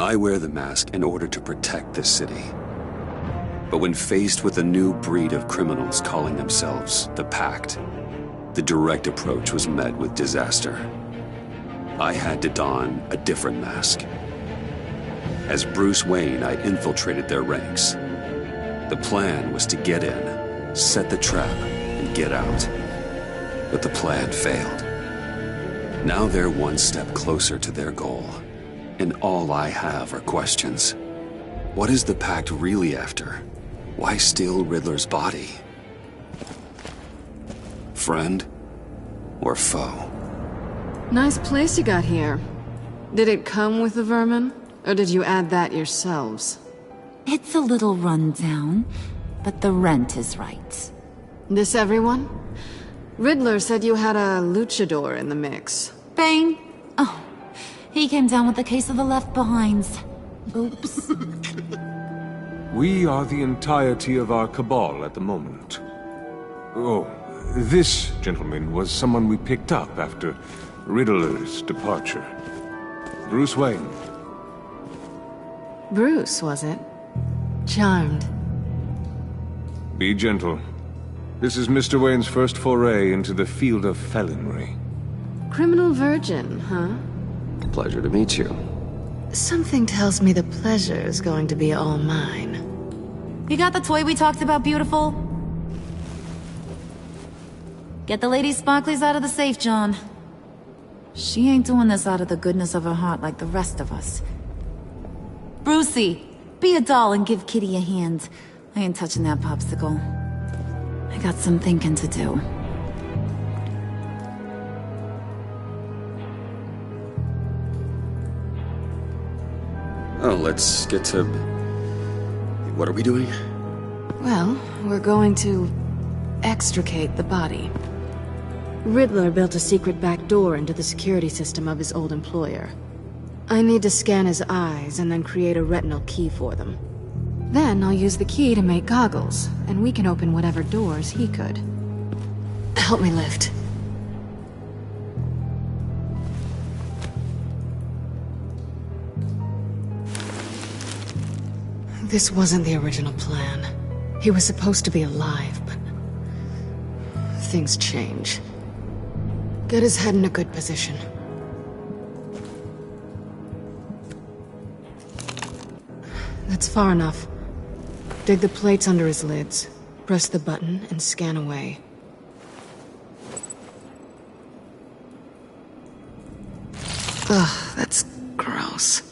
I wear the mask in order to protect this city. But when faced with a new breed of criminals calling themselves the Pact, the direct approach was met with disaster. I had to don a different mask. As Bruce Wayne, I infiltrated their ranks. The plan was to get in, set the trap, and get out. But the plan failed. Now they're one step closer to their goal, and all I have are questions. What is the Pact really after? Why steal Riddler's body? Friend or foe? Nice place you got here. Did it come with the vermin, or did you add that yourselves? It's a little run down, but the rent is right. This everyone? Riddler said you had a luchador in the mix. Bane? Oh, he came down with a case of the left behinds. Oops. We are the entirety of our cabal at the moment. Oh, this gentleman was someone we picked up after Riddler's departure. Bruce Wayne. Bruce, was it? Charmed. Be gentle. This is Mr. Wayne's first foray into the field of felonry. Criminal virgin, huh? Pleasure to meet you. Something tells me the pleasure is going to be all mine. You got the toy we talked about, beautiful? Get the lady sparklies out of the safe, John. She ain't doing this out of the goodness of her heart like the rest of us. Brucey, be a doll and give Kitty a hand. I ain't touching that popsicle. I got some thinking to do. Oh, let's get to... What are we doing? Well, we're going to extricate the body. Riddler built a secret back door into the security system of his old employer. I need to scan his eyes and then create a retinal key for them. Then I'll use the key to make goggles, and we can open whatever doors he could. Help me lift. This wasn't the original plan. He was supposed to be alive, but... things change. Get his head in a good position. That's far enough. Dig the plates under his lids, press the button, and scan away. Ugh, that's gross.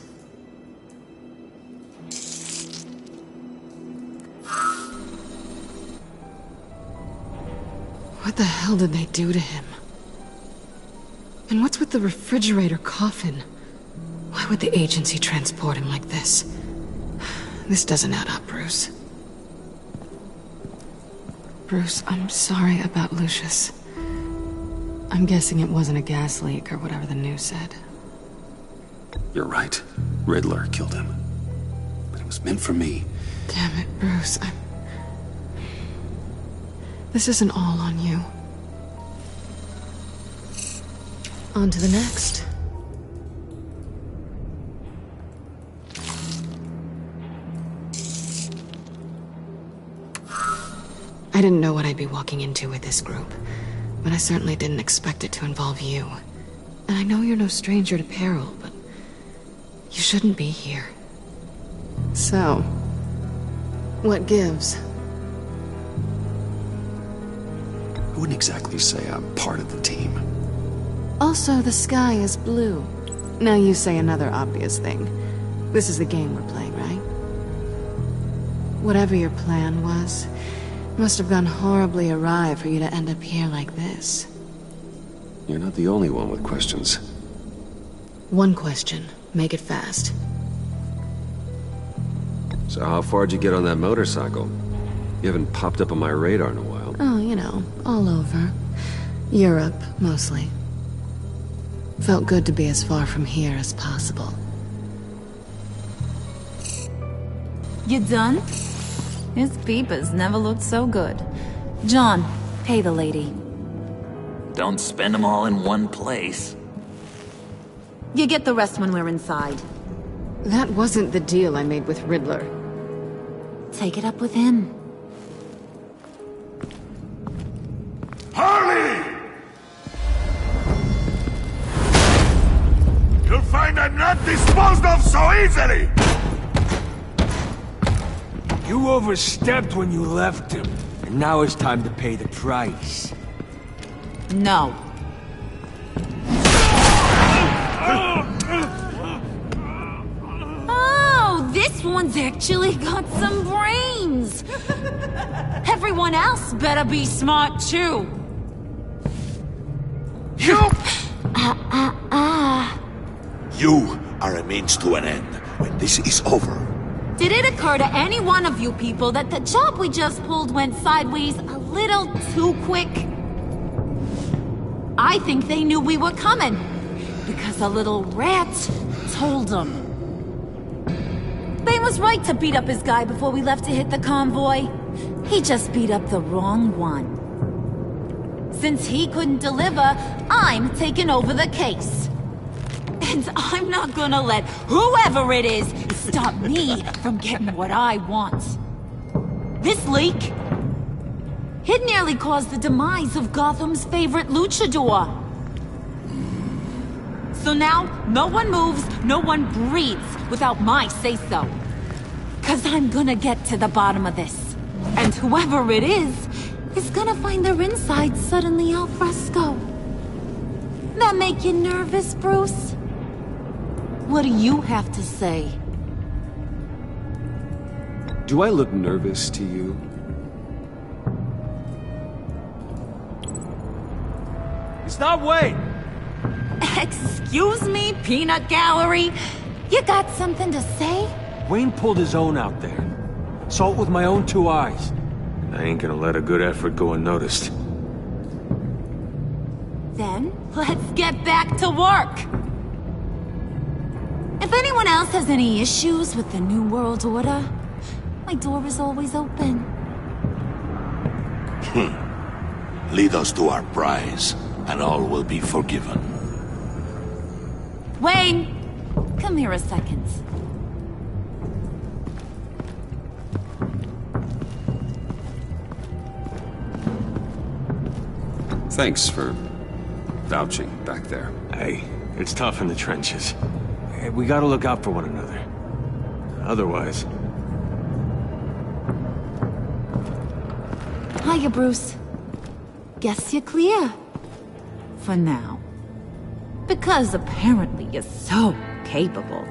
What the hell did they do to him? And what's with the refrigerator coffin? Why would the agency transport him like this? This doesn't add up, Bruce. Bruce, I'm sorry about Lucius. I'm guessing it wasn't a gas leak or whatever the news said. You're right. Riddler killed him. But it was meant for me. Damn it, Bruce. This isn't all on you. On to the next. I didn't know what I'd be walking into with this group, but I certainly didn't expect it to involve you. And I know you're no stranger to peril, but you shouldn't be here. So, what gives? I wouldn't exactly say I'm part of the team. Also, the sky is blue. Now you say another obvious thing. This is the game we're playing, right? Whatever your plan was, it must have gone horribly awry for you to end up here like this. You're not the only one with questions. One question. Make it fast. So how far'd you get on that motorcycle? You haven't popped up on my radar in a while. Oh, you know, all over. Europe, mostly. Felt good to be as far from here as possible. You done? His peepers never looked so good. John, pay the lady. Don't spend them all in one place. You get the rest when we're inside. That wasn't the deal I made with Riddler. Take it up with him. Harley! You'll find I'm not disposed of so easily! You overstepped when you left him, and now it's time to pay the price. No. Oh, this one's actually got some brains. Everyone else better be smart too. You! You are a means to an end. When this is over, Did it occur to any one of you people that the job we just pulled went sideways a little too quick? I think they knew we were coming, because a little rat told them. Bane was right to beat up his guy before we left to hit the convoy. He just beat up the wrong one. Since he couldn't deliver, I'm taking over the case. And I'm not gonna let whoever it is stop me from getting what I want. This leak, it nearly caused the demise of Gotham's favorite luchador. So now, no one moves, no one breathes without my say-so. 'Cause I'm gonna get to the bottom of this. And whoever it is gonna find their insides suddenly al fresco. That make you nervous, Bruce? What do you have to say? Do I look nervous to you? It's not Wayne! Excuse me, peanut gallery? You got something to say? Wayne pulled his own out there. Saw it with my own 2 eyes. I ain't gonna let a good effort go unnoticed. Then, let's get back to work! If anyone else has any issues with the New World Order, my door is always open. lead us to our prize, and all will be forgiven. Wayne! Come here a second. Thanks for vouching back there. Hey, it's tough in the trenches. Hey, we gotta look out for one another. Otherwise... Hiya, Bruce. Guess you're clear. For now. Because apparently you're so capable.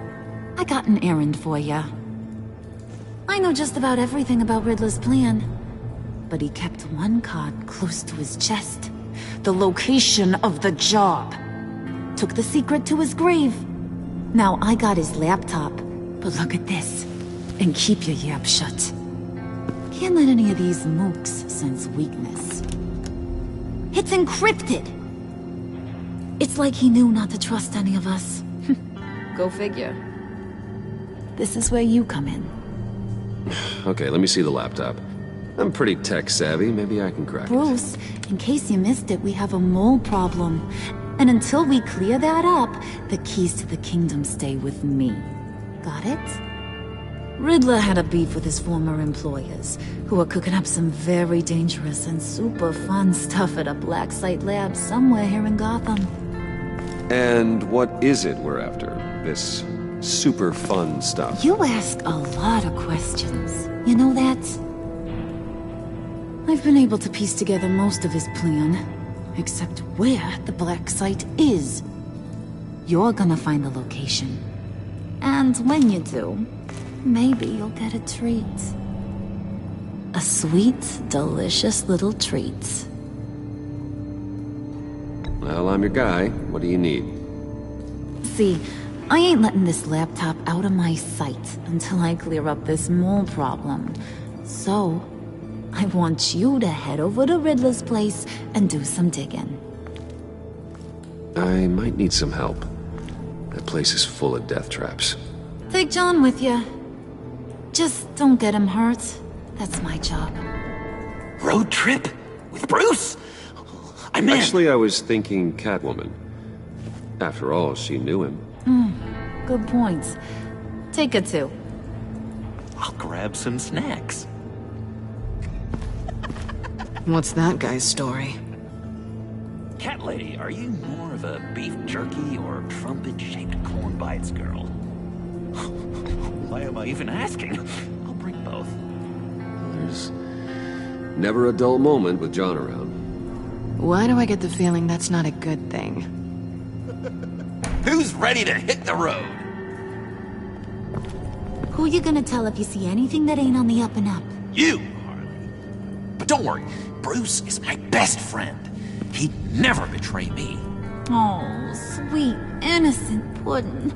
I got an errand for ya. I know just about everything about Riddler's plan. But he kept one card close to his chest. The location of the job. Took the secret to his grave. Now I got his laptop. But look at this. And keep your yap shut. Can't let any of these mooks sense weakness. It's encrypted! It's like he knew not to trust any of us. Go figure. This is where you come in. Okay, let me see the laptop. I'm pretty tech-savvy. Maybe I can crack it. Bruce, in case you missed it, we have a mole problem. And until we clear that up, the keys to the kingdom stay with me. Got it? Riddler had a beef with his former employers, who are cooking up some very dangerous and super fun stuff at a black site lab somewhere here in Gotham. And what is it we're after? This super fun stuff? You ask a lot of questions. You know that? I've been able to piece together most of his plan, except where the black site is. You're gonna find the location. And when you do, maybe you'll get a treat. A sweet, delicious little treat. Well, I'm your guy. What do you need? See, I ain't letting this laptop out of my sight until I clear up this mole problem. So, I want you to head over to Riddler's place and do some digging. I might need some help. That place is full of death traps. Take John with you. Just don't get him hurt. That's my job. Road trip? With Bruce? I'm in. Actually, I was thinking Catwoman. After all, she knew him. Good point. Take a two. I'll grab some snacks. What's that guy's story? Cat lady, are you more of a beef jerky or trumpet-shaped corn bites girl? Why am I even asking? I'll bring both. There's never a dull moment with John around. Why do I get the feeling that's not a good thing? Who's ready to hit the road? Who you gonna tell if you see anything that ain't on the up and up? You, Harley. But don't worry, Bruce is my best friend. He'd never betray me. Oh, sweet, innocent Puddin'.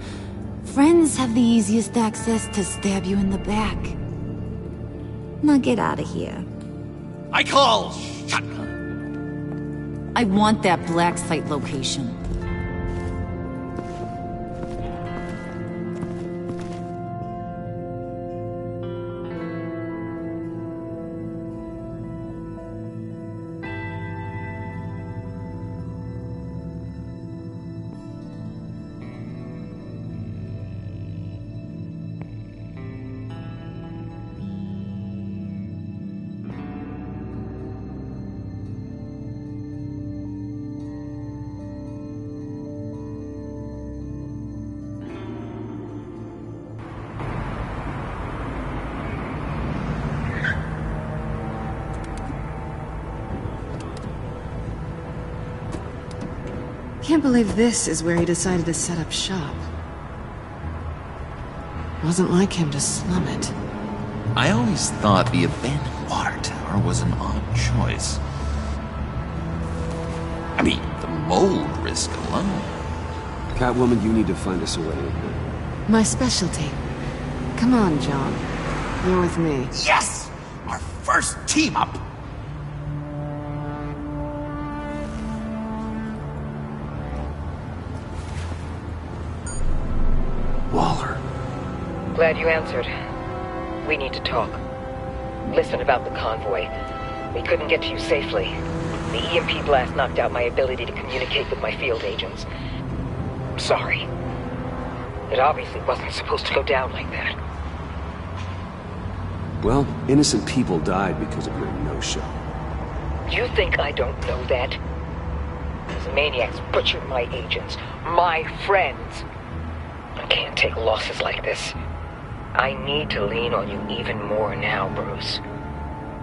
Friends have the easiest access to stab you in the back. Now get out of here. I call shotgun. I want that black site location. Can't believe this is where he decided to set up shop. Wasn't like him to slum it. I always thought the abandoned water tower was an odd choice. I mean, the mold risk alone. Catwoman, you need to find us a way in here. My specialty. Come on, John. You're with me. Yes! Our first team up! Waller. Glad you answered. We need to talk. Listen about the convoy. We couldn't get to you safely. The EMP blast knocked out my ability to communicate with my field agents. I'm sorry. It obviously wasn't supposed to go down like that. Well, innocent people died because of your no-show. You think I don't know that? These maniacs butchered my agents, my friends. I can't take losses like this. I need to lean on you even more now, Bruce.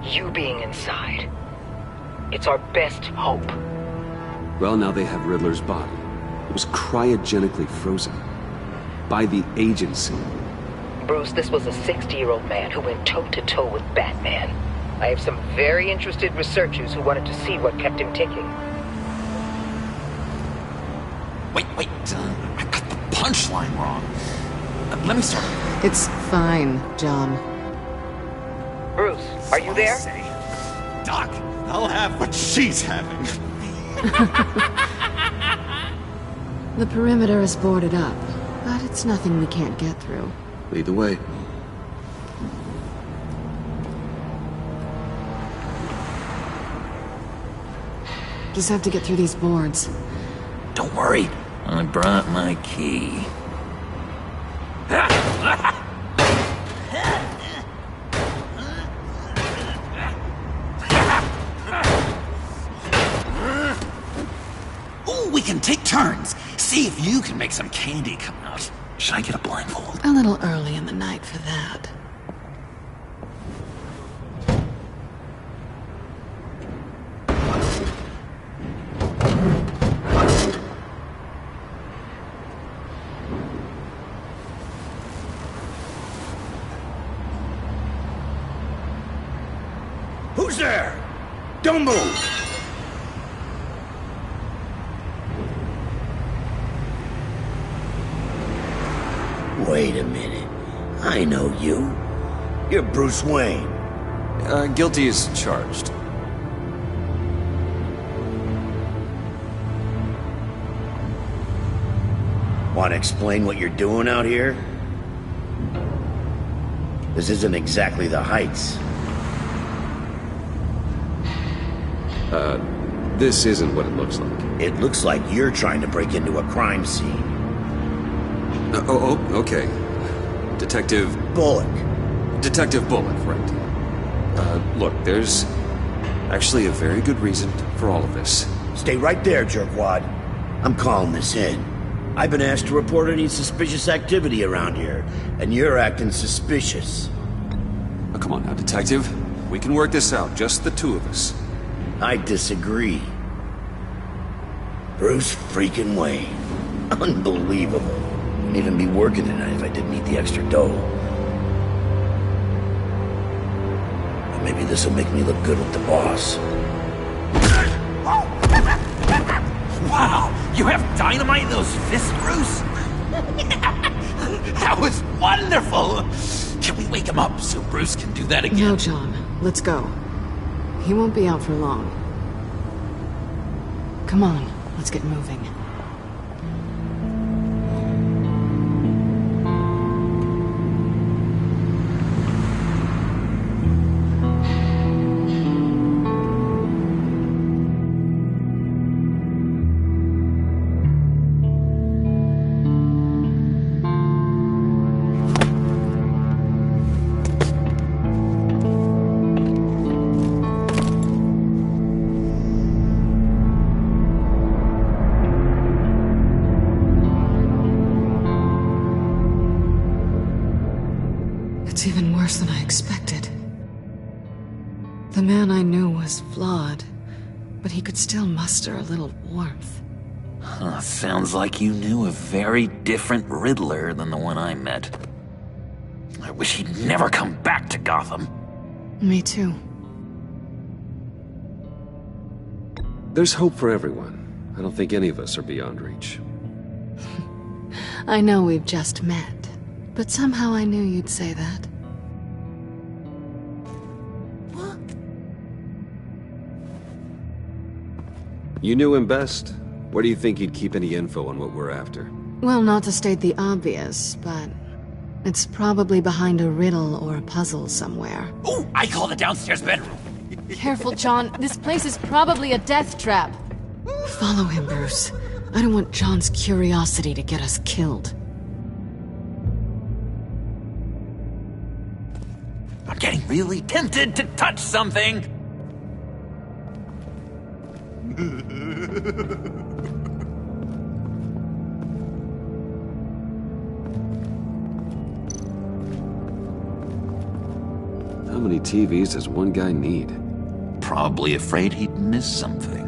You being inside. It's our best hope. Well, now they have Riddler's body. It was cryogenically frozen. By the agency. Bruce, this was a 60-year-old man who went toe-to-toe with Batman. I have some very interested researchers who wanted to see what kept him ticking. Wait, I got the punchline wrong. Let me start. It's fine, John. Bruce, are you there? Doc, I'll have what she's having. The perimeter is boarded up, but it's nothing we can't get through. Lead the way. Just have to get through these boards. Don't worry, I brought my key. Ooh, we can take turns. See if you can make some candy come out. Should I get a blindfold? A little early in the night for that. Who's there? Don't move! Wait a minute. I know you. You're Bruce Wayne. Guilty as charged. Want to explain what you're doing out here? This isn't exactly the Heights. This isn't what it looks like. It looks like you're trying to break into a crime scene. Okay. Detective... Bullock. Detective Bullock, right. Look, there's actually a very good reason for all of this. Stay right there, jerkwad. I'm calling this in. I've been asked to report any suspicious activity around here, and you're acting suspicious. Oh, come on now, Detective. We can work this out, just the two of us. I disagree. Bruce freaking Wayne. Unbelievable. Wouldn't even be working tonight if I didn't need the extra dough. But maybe this'll make me look good with the boss. Wow! You have dynamite in those fists, Bruce? That was wonderful! Can we wake him up so Bruce can do that again? No, John. Let's go. He won't be out for long. Come on, let's get moving. It's even worse than I expected. The man I knew was flawed, but he could still muster a little warmth. Huh, sounds like you knew a very different Riddler than the one I met. I wish he'd never come back to Gotham. Me too. There's hope for everyone. I don't think any of us are beyond reach. I know we've just met, but somehow I knew you'd say that. You knew him best. Where do you think he'd keep any info on what we're after? Well, not to state the obvious, but it's probably behind a riddle or a puzzle somewhere. Oh, I call the downstairs bedroom. Careful, John. This place is probably a death trap. Follow him, Bruce. I don't want John's curiosity to get us killed. I'm getting really tempted to touch something. How many TVs does one guy need? Probably afraid he'd miss something.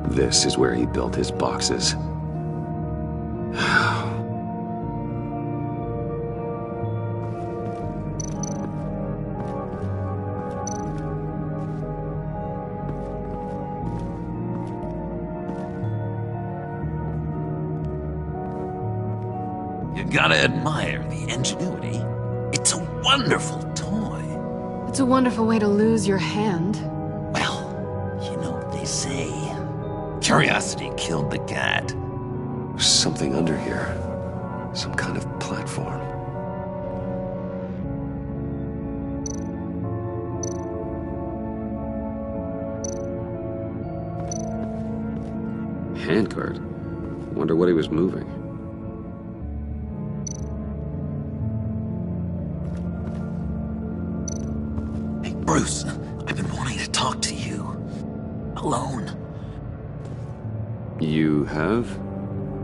This is where he built his boxes. You gotta admire the ingenuity. It's a wonderful toy. It's a wonderful way to lose your hand. Well, you know what they say. Curiosity killed the cat. There's something under here. Some kind of platform. Handcart. Wonder what he was moving. Hey, Bruce, I've been wanting to talk to you. Alone. You have?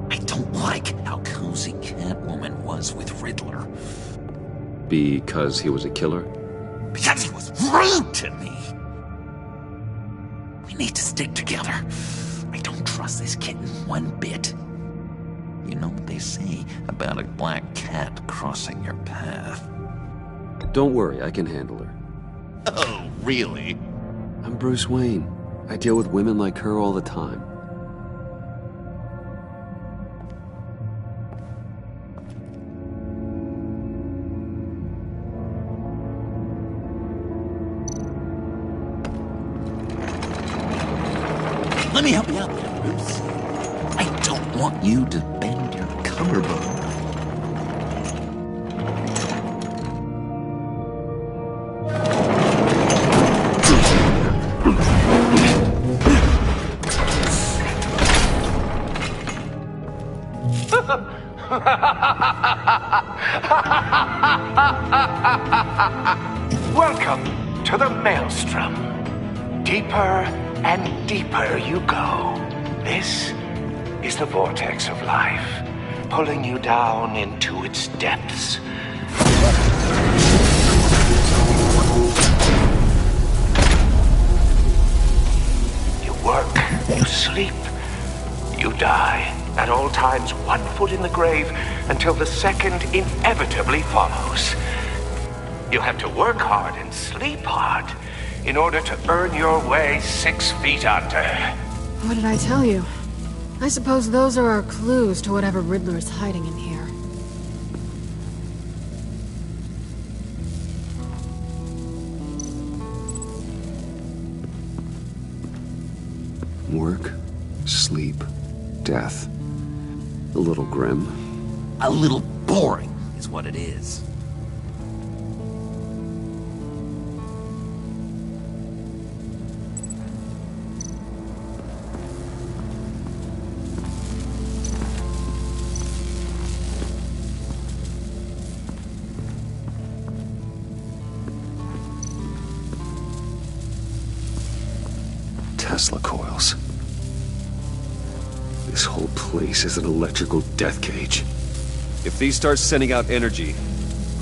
I don't like how cozy Catwoman was with Riddler. Because he was a killer? Because he was rude to me! We need to stick together. I don't trust this kitten one bit. You know what they say about a black cat crossing your path? Don't worry, I can handle her. Oh, really? I'm Bruce Wayne. I deal with women like her all the time. Let me help you out there, Bruce. I don't want you to bend your collarbone. Welcome to the Maelstrom. Deeper and deeper you go. This is the vortex of life, pulling you down into its depths. You work, you sleep, you die. At all times, 1 foot in the grave until the second inevitably follows. You have to work hard and sleep hard in order to earn your way 6 feet under. What did I tell you? I suppose those are our clues to whatever Riddler is hiding in here. Work, sleep, death. A little grim. A little boring is what it is. Tesla coils. This whole place is an electrical death cage. If these start sending out energy,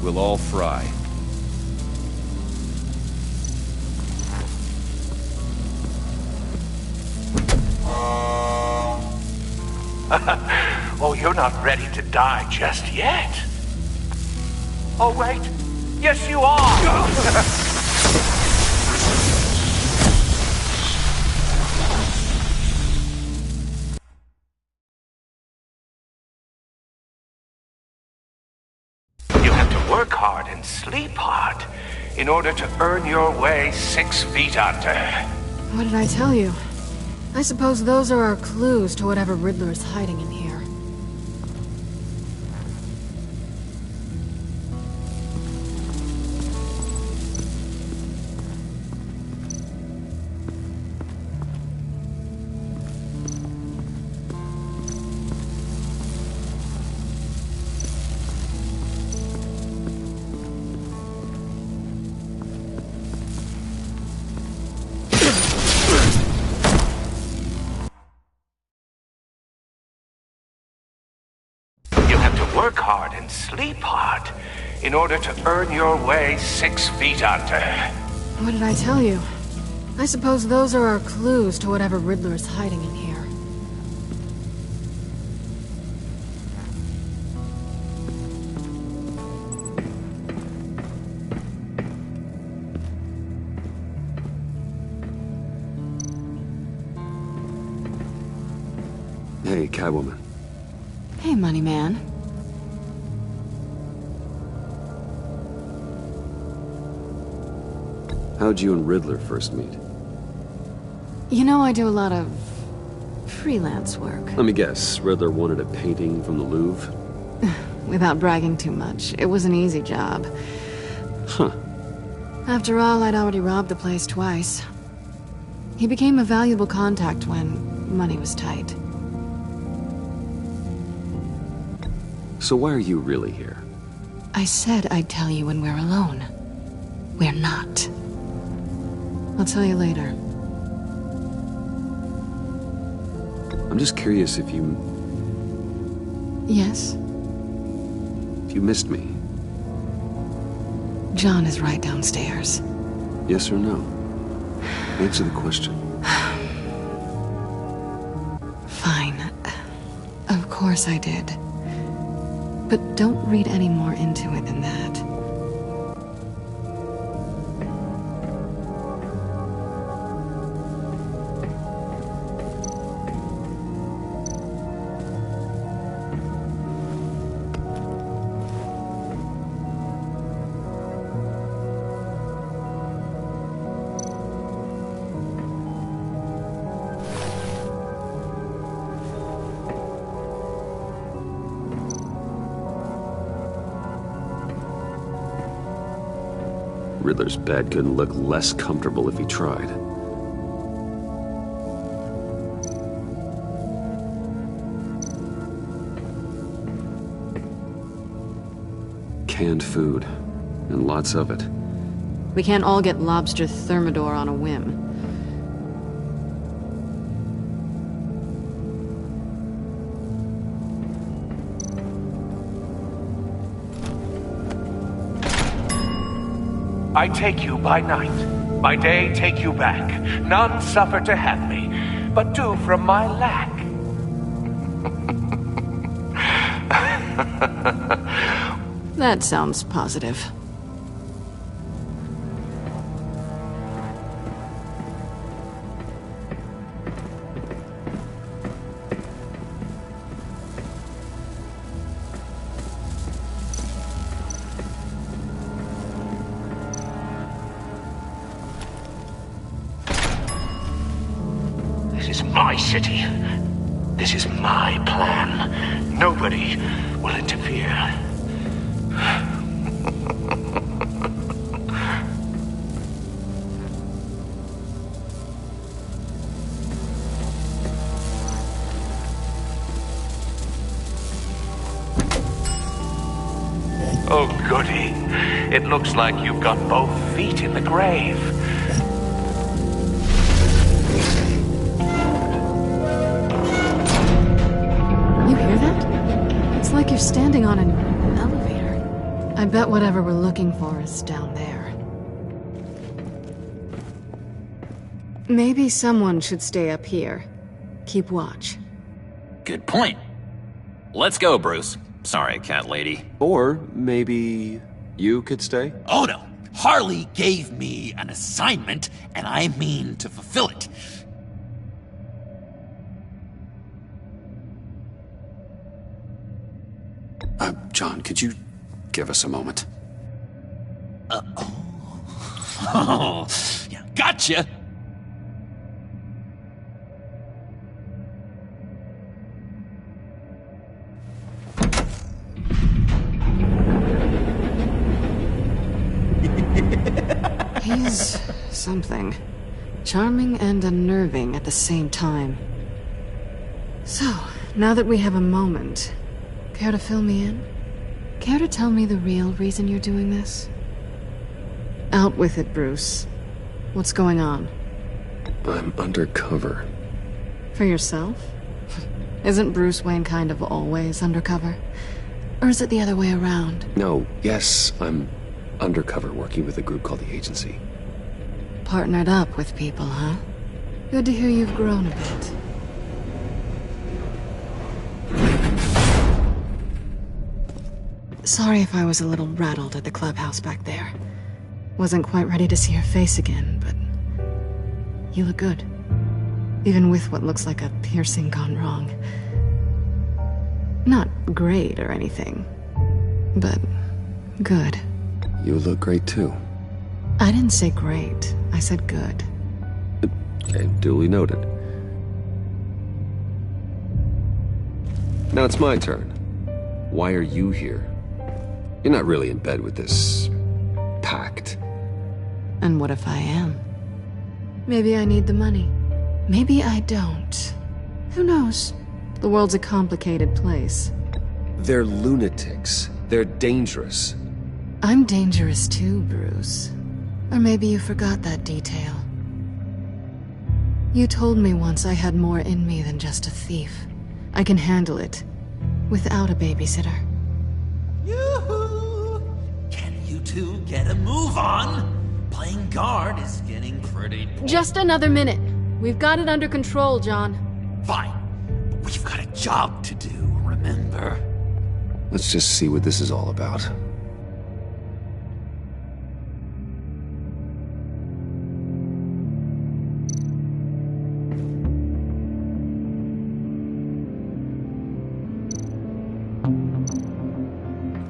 we'll all fry. Oh, you're not ready to die just yet. Oh, wait. Yes, you are. Work hard and sleep hard in order to earn your way 6 feet under. What did I tell you? I suppose those are our clues to whatever Riddler is hiding in here. Work hard and sleep hard in order to earn your way 6 feet under. What did I tell you? I suppose those are our clues to whatever Riddler is hiding in here. Hey, Catwoman. Hey, Money Man. How'd you and Riddler first meet? You know, I do a lot of freelance work. Let me guess, Riddler wanted a painting from the Louvre? Without bragging too much, it was an easy job. Huh. After all, I'd already robbed the place twice. He became a valuable contact when money was tight. So why are you really here? I said I'd tell you when we're alone. We're not. I'll tell you later. I'm just curious if you... Yes? If you missed me. John is right downstairs. Yes or no? Answer the question. Fine. Of course I did. But don't read any more into it than that. Riddler's bed couldn't look less comfortable if he tried. Canned food, and lots of it. We can't all get lobster thermidor on a whim. I take you by night, by day take you back. None suffer to have me, but do from my lack. That sounds positive. This is my city. This is my plan. Nobody will interfere. Oh, goody. It looks like you've got both feet in the grave. You hear that? It's like you're standing on an elevator. I bet whatever we're looking for is down there. Maybe someone should stay up here. Keep watch. Good point. Let's go, Bruce. Sorry, cat lady. Or maybe you could stay? Oh no. Harley gave me an assignment, and I mean to fulfill it. John, could you give us a moment? Oh, yeah, gotcha! He's something. Charming and unnerving at the same time. So, now that we have a moment, care to fill me in? Care to tell me the real reason you're doing this? Out with it, Bruce. What's going on? I'm undercover. For yourself? Isn't Bruce Wayne kind of always undercover? Or is it the other way around? No, yes, I'm undercover working with a group called the Agency. Partnered up with people, huh? Good to hear you've grown a bit. Sorry if I was a little rattled at the clubhouse back there. Wasn't quite ready to see your face again, but you look good. Even with what looks like a piercing gone wrong. Not great or anything, but good. You look great too. I didn't say great. I said good. Okay, duly noted. Now it's my turn. Why are you here? You're not really in bed with this pact. And what if I am? Maybe I need the money. Maybe I don't. Who knows? The world's a complicated place. They're lunatics. They're dangerous. I'm dangerous too, Bruce. Or maybe you forgot that detail. You told me once I had more in me than just a thief. I can handle it. Without a babysitter. Yoo-hoo! Can you two get a move on? Playing guard is getting pretty... Just another minute. We've got it under control, John. Fine. But we've got a job to do, remember? Let's just see what this is all about.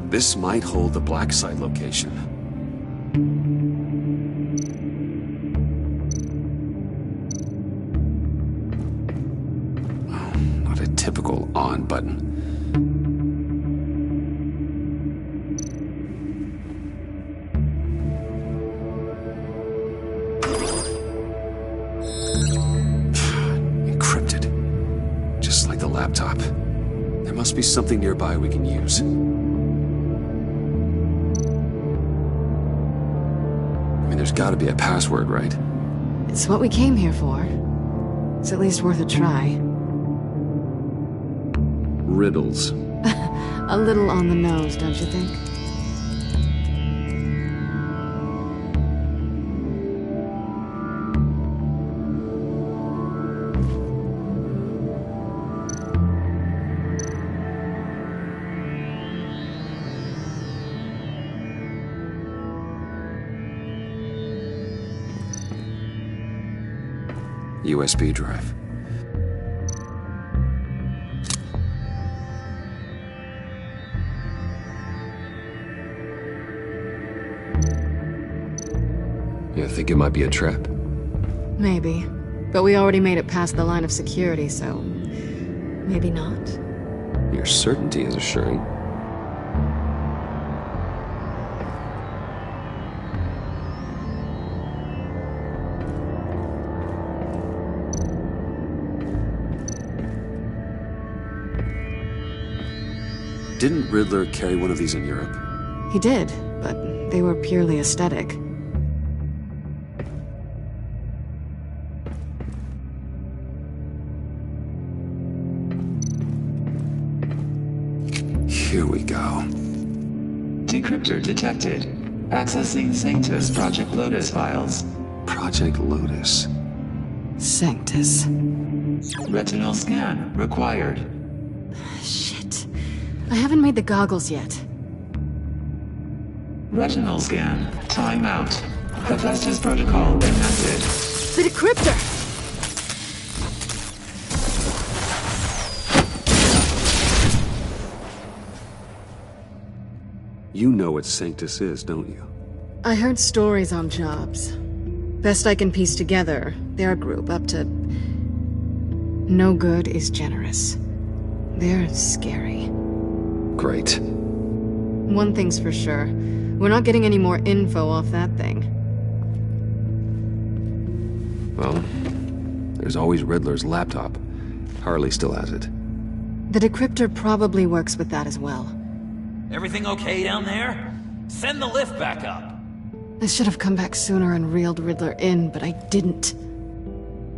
This might hold the black site location. Oh, not a typical on button. laptop. There must be something nearby we can use. I mean, there's gotta be a password, right? It's what we came here for. It's at least worth a try. Riddles. A little on the nose, don't you think? USB drive. You think it might be a trap? Maybe. But we already made it past the line of security, so... maybe not. Your certainty is assuring. Didn't Riddler carry one of these in Europe? He did, but they were purely aesthetic. Here we go. Decryptor detected. Accessing Sanctus Project Lotus files. Project Lotus. Sanctus. Retinal scan required. Shit. I haven't made the goggles yet. Retinal scan. Timeout. Hephaestus protocol enacted. The decryptor! You know what Sanctus is, don't you? I heard stories on jobs. Best I can piece together, their group up to... no good is generous. They're scary. Great. One thing's for sure. We're not getting any more info off that thing. Well, there's always Riddler's laptop. Harley still has it. The decryptor probably works with that as well. Everything okay down there? Send the lift back up. I should have come back sooner and reeled Riddler in, but I didn't.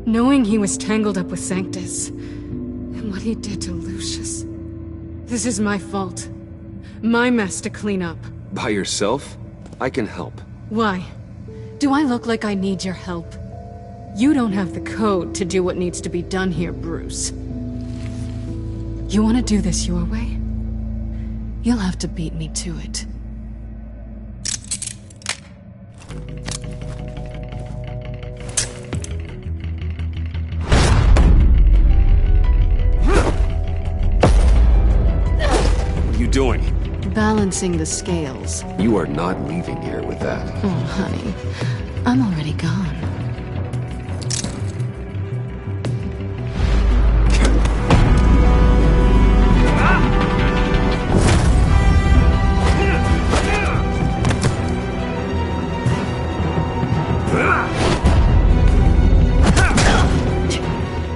Knowing he was tangled up with Sanctus, and what he did to Lucius. This is my fault. My mess to clean up. By yourself? I can help. Why? Do I look like I need your help? You don't have the code to do what needs to be done here, Bruce. You want to do this your way? You'll have to beat me to it. What are you doing? Balancing the scales. You are not leaving here with that. Oh, honey. I'm already gone.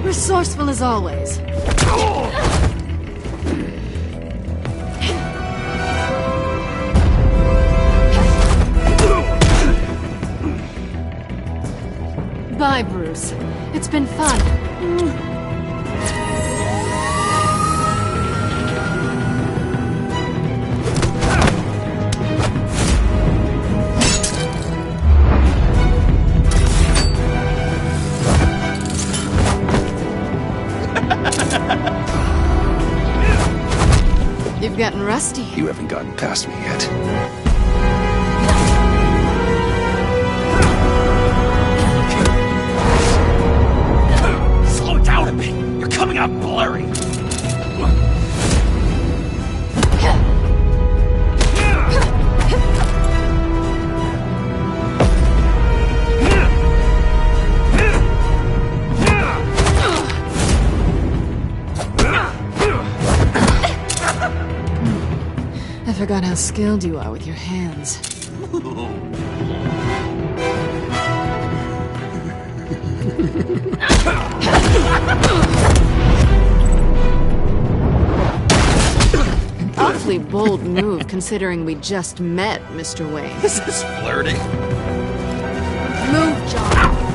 Resourceful as always. Bye, Bruce. It's been fun. You've gotten rusty. You haven't gotten past me yet. Slow down a bit. You're coming out blurry. I forgot how skilled you are with your hands. awfully bold move considering we just met, Mr. Wayne. This is flirting. Move, John.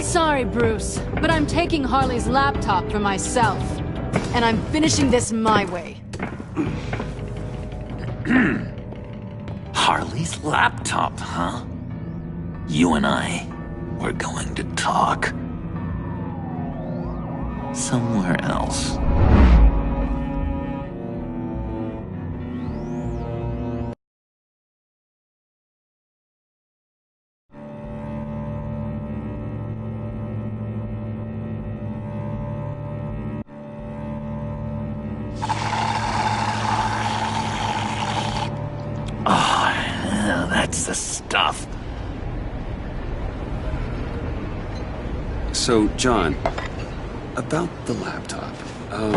Sorry, Bruce, but I'm taking Harley's laptop for myself. And I'm finishing this my way. Harley's laptop, huh? You and I, we're going to talk. Somewhere else. That's the stuff. So, John, about the laptop.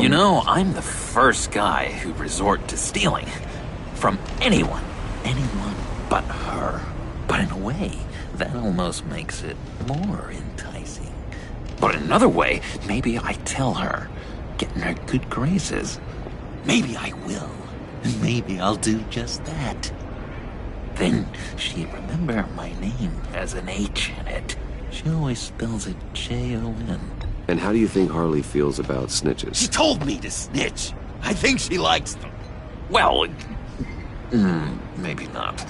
You know, I'm the first guy who'd resort to stealing. From anyone. Anyone but her. But in a way, that almost makes it more enticing. But in another way, maybe I tell her, get in her good graces. Maybe I will. And maybe I'll do just that. Then she'd remember my name has an H in it. She always spells it J-O-N. And how do you think Harley feels about snitches? She told me to snitch. I think she likes them. Well, maybe not.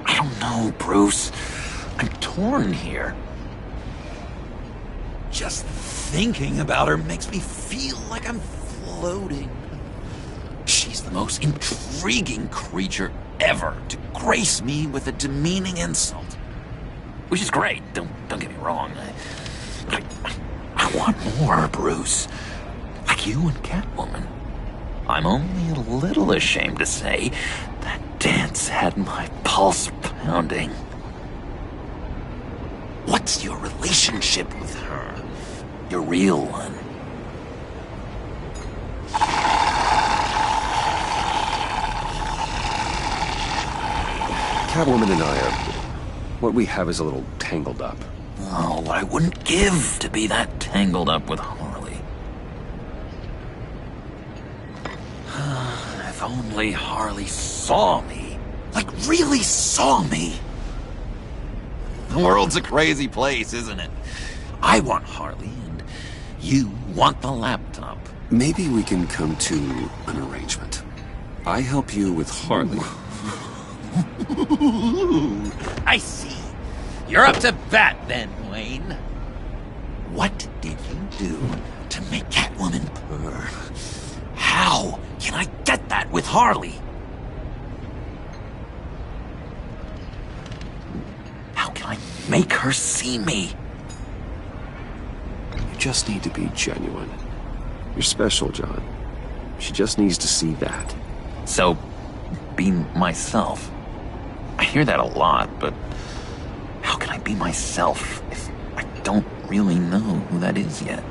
I don't know, Bruce. I'm torn here. Just thinking about her makes me feel like I'm floating. She's the most intriguing creature ever to grace me with a demeaning insult. Which is great, don't get me wrong. I want more, Bruce. Like you and Catwoman. I'm only a little ashamed to say that dance had my pulse pounding. What's your relationship with her? Your real one? Catwoman and I are... what we have is a little tangled up. Oh, I wouldn't give to be that tangled up with Harley. If only Harley saw me. Like, really saw me. The world's a crazy place, isn't it? I want Harley, and you want the laptop. Maybe we can come to an arrangement. I help you with Harley. I see. You're up to bat then, Wayne. What did you do to make Catwoman purr? How can I get that with Harley? How can I make her see me? You just need to be genuine. You're special, John. She just needs to see that. So, be myself. I hear that a lot, but how can I be myself if I don't really know who that is yet?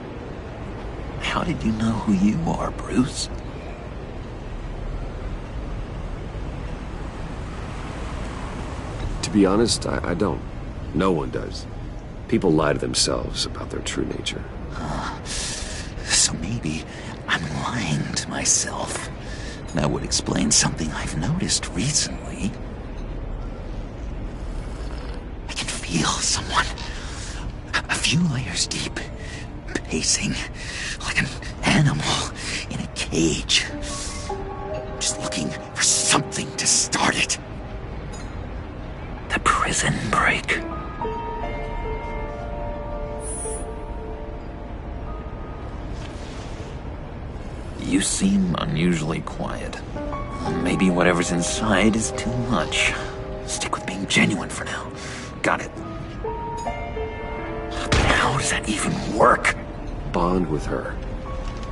How did you know who you are, Bruce? To be honest, I don't. No one does. People lie to themselves about their true nature. So maybe I'm lying to myself. That would explain something I've noticed recently. I can feel someone a few layers deep, pacing like an animal in a cage. Just looking for something to start it. The prison break. You seem unusually quiet. Maybe whatever's inside is too much. Stick with being genuine for now. Got it. But how does that even work? Bond with her.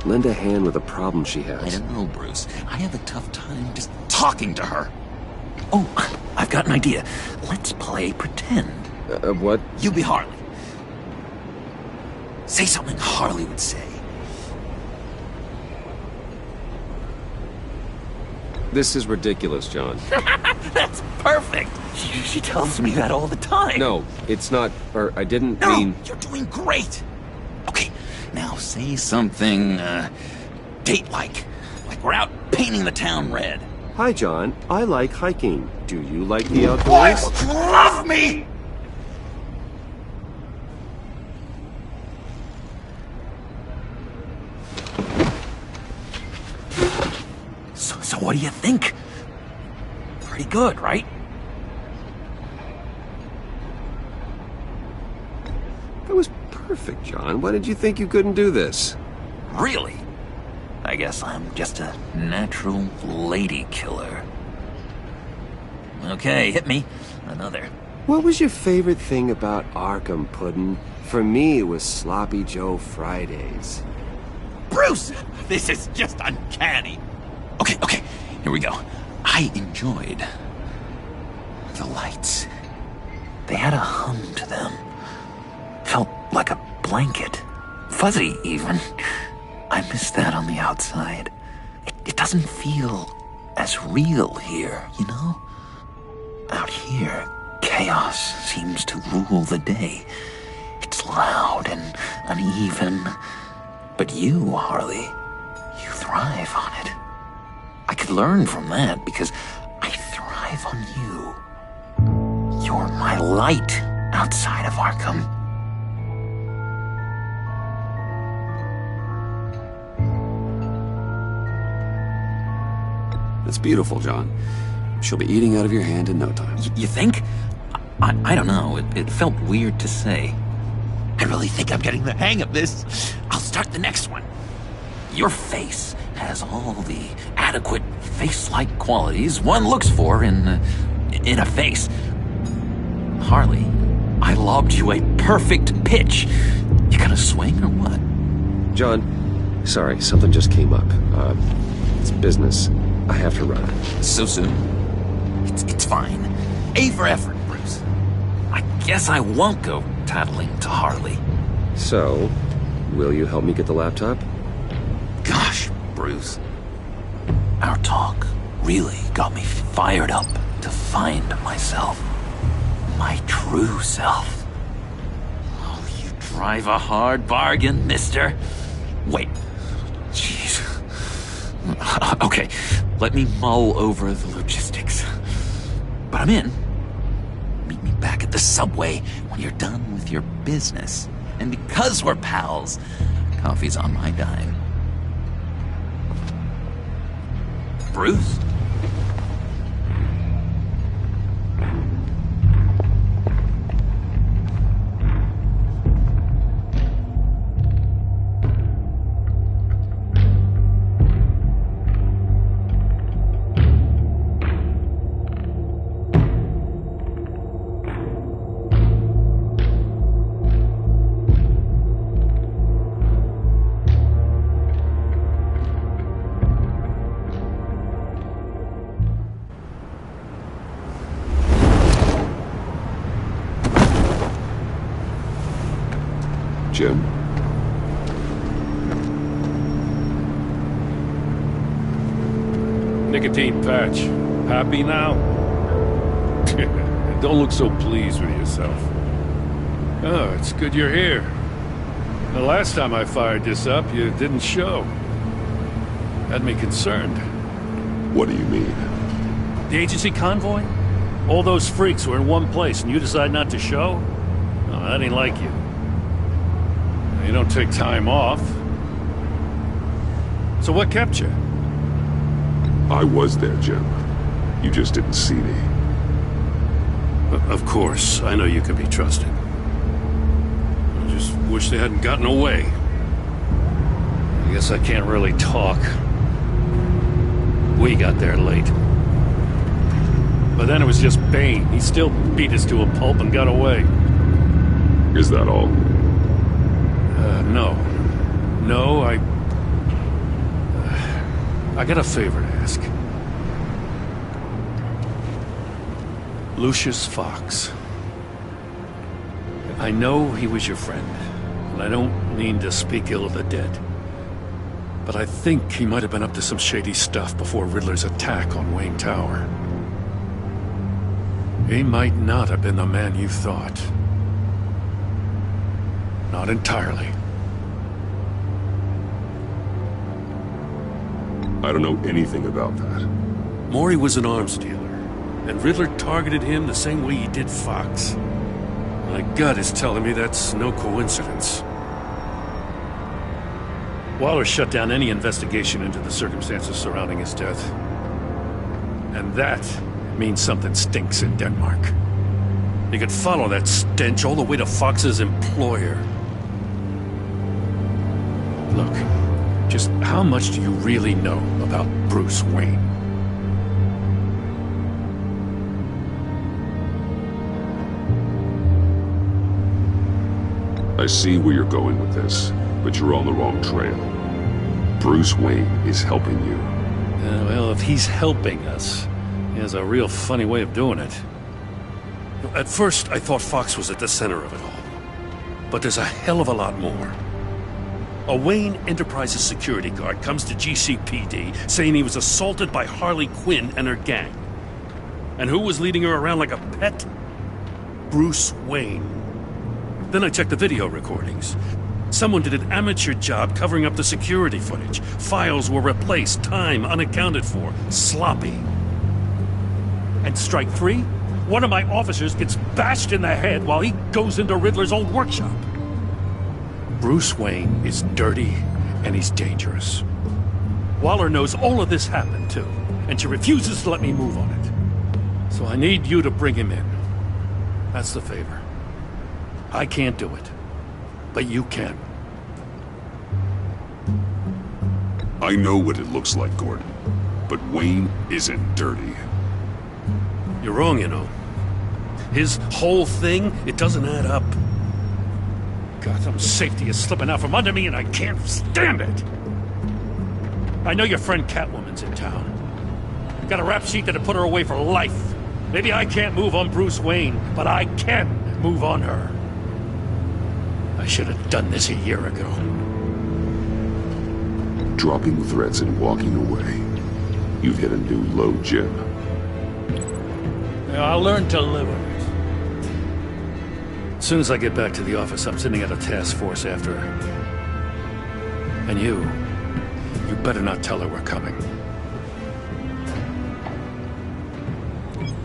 lend a hand with a problem she I has. don't know, Bruce. I have a tough time just talking to her. Oh, I've got an idea. Let's play pretend. What? You be Harley. Say something Harley would say. This is ridiculous, John. That's perfect. She tells me that all the time. No, it's not, or I didn't No, mean... you're doing great. Okay, now say something, date-like. Like we're out painting the town red. Hi, John. I like hiking. Do you like the outdoors? Boys, love me! So what do you think? Pretty good, right? That was perfect, John. Why did you think you couldn't do this? Really? I guess I'm just a natural lady killer. Okay, hit me. Another. What was your favorite thing about Arkham, Puddin'? For me, it was Sloppy Joe Fridays. Bruce! This is just uncanny. Okay, here we go. I enjoyed the lights. They had a hum to them. Felt like a blanket. Fuzzy, even. I miss that on the outside. It doesn't feel as real here, you know? Out here, chaos seems to rule the day. It's loud and uneven. But you, Harley, you thrive on it. I could learn from that because I thrive on you. You're my light outside of Arkham. It's beautiful, John. She'll be eating out of your hand in no time. You think? I don't know. It felt weird to say. I really think I'm getting the hang of this. I'll start the next one. Your face has all the adequate face-like qualities one looks for in a face. Harley, I lobbed you a perfect pitch. You gonna swing or what? John, sorry, something just came up. It's business. I have to run. So soon? It's fine. A for effort, Bruce. I guess I won't go tattling to Harley. So, will you help me get the laptop? Gosh, Bruce. Our talk really got me fired up to find myself. My true self. Oh, you drive a hard bargain, mister. Wait. Jeez. Okay, let me mull over the logistics. But I'm in. Meet me back at the subway when you're done with your business. And because we're pals, coffee's on my dime. Bruce? Jim? Nicotine patch. Happy now? Don't look so pleased with yourself. Oh, it's good you're here. The last time I fired this up, you didn't show. Had me concerned. What do you mean? The agency convoy? All those freaks were in one place and you decide not to show? Oh, that ain't like you. You don't take time off. So what kept you? I was there, Jim. You just didn't see me. Of course, I know you can be trusted. I just wish they hadn't gotten away. I guess I can't really talk. We got there late. But then it was just Bane. He still beat us to a pulp and got away. Is that all? No. No, I got a favor to ask. Lucius Fox. I know he was your friend, and I don't mean to speak ill of the dead. But I think he might have been up to some shady stuff before Riddler's attack on Wayne Tower. He might not have been the man you thought. Not entirely. I don't know anything about that. Maury was an arms dealer, and Riddler targeted him the same way he did Fox. My gut is telling me that's no coincidence. Waller shut down any investigation into the circumstances surrounding his death. And that means something stinks in Denmark. You could follow that stench all the way to Fox's employer. Look, just how much do you really know about Bruce Wayne? I see where you're going with this, but you're on the wrong trail. Bruce Wayne is helping you. Well, if he's helping us, he has a real funny way of doing it. At first, I thought Fox was at the center of it all. But there's a hell of a lot more. A Wayne Enterprises security guard comes to GCPD saying he was assaulted by Harley Quinn and her gang. And who was leading her around like a pet? Bruce Wayne. Then I checked the video recordings. Someone did an amateur job covering up the security footage. Files were replaced, time unaccounted for, sloppy. And strike three? One of my officers gets bashed in the head while he goes into Riddler's old workshop. Bruce Wayne is dirty and he's dangerous. Waller knows all of this happened too, and she refuses to let me move on it. So I need you to bring him in. That's the favor. I can't do it, but you can. I know what it looks like, Gordon, but Wayne isn't dirty. You're wrong, you know. His whole thing, it doesn't add up. Gotham safety is slipping out from under me and I can't stand it! I know your friend Catwoman's in town. Got a rap sheet that'd put her away for life. Maybe I can't move on Bruce Wayne, but I can move on her. I should have done this a year ago. Dropping threats and walking away. You've hit a new low, Jim. Yeah, I'll learn to live with it. As soon as I get back to the office, I'm sending out a task force after her. And you better not tell her we're coming.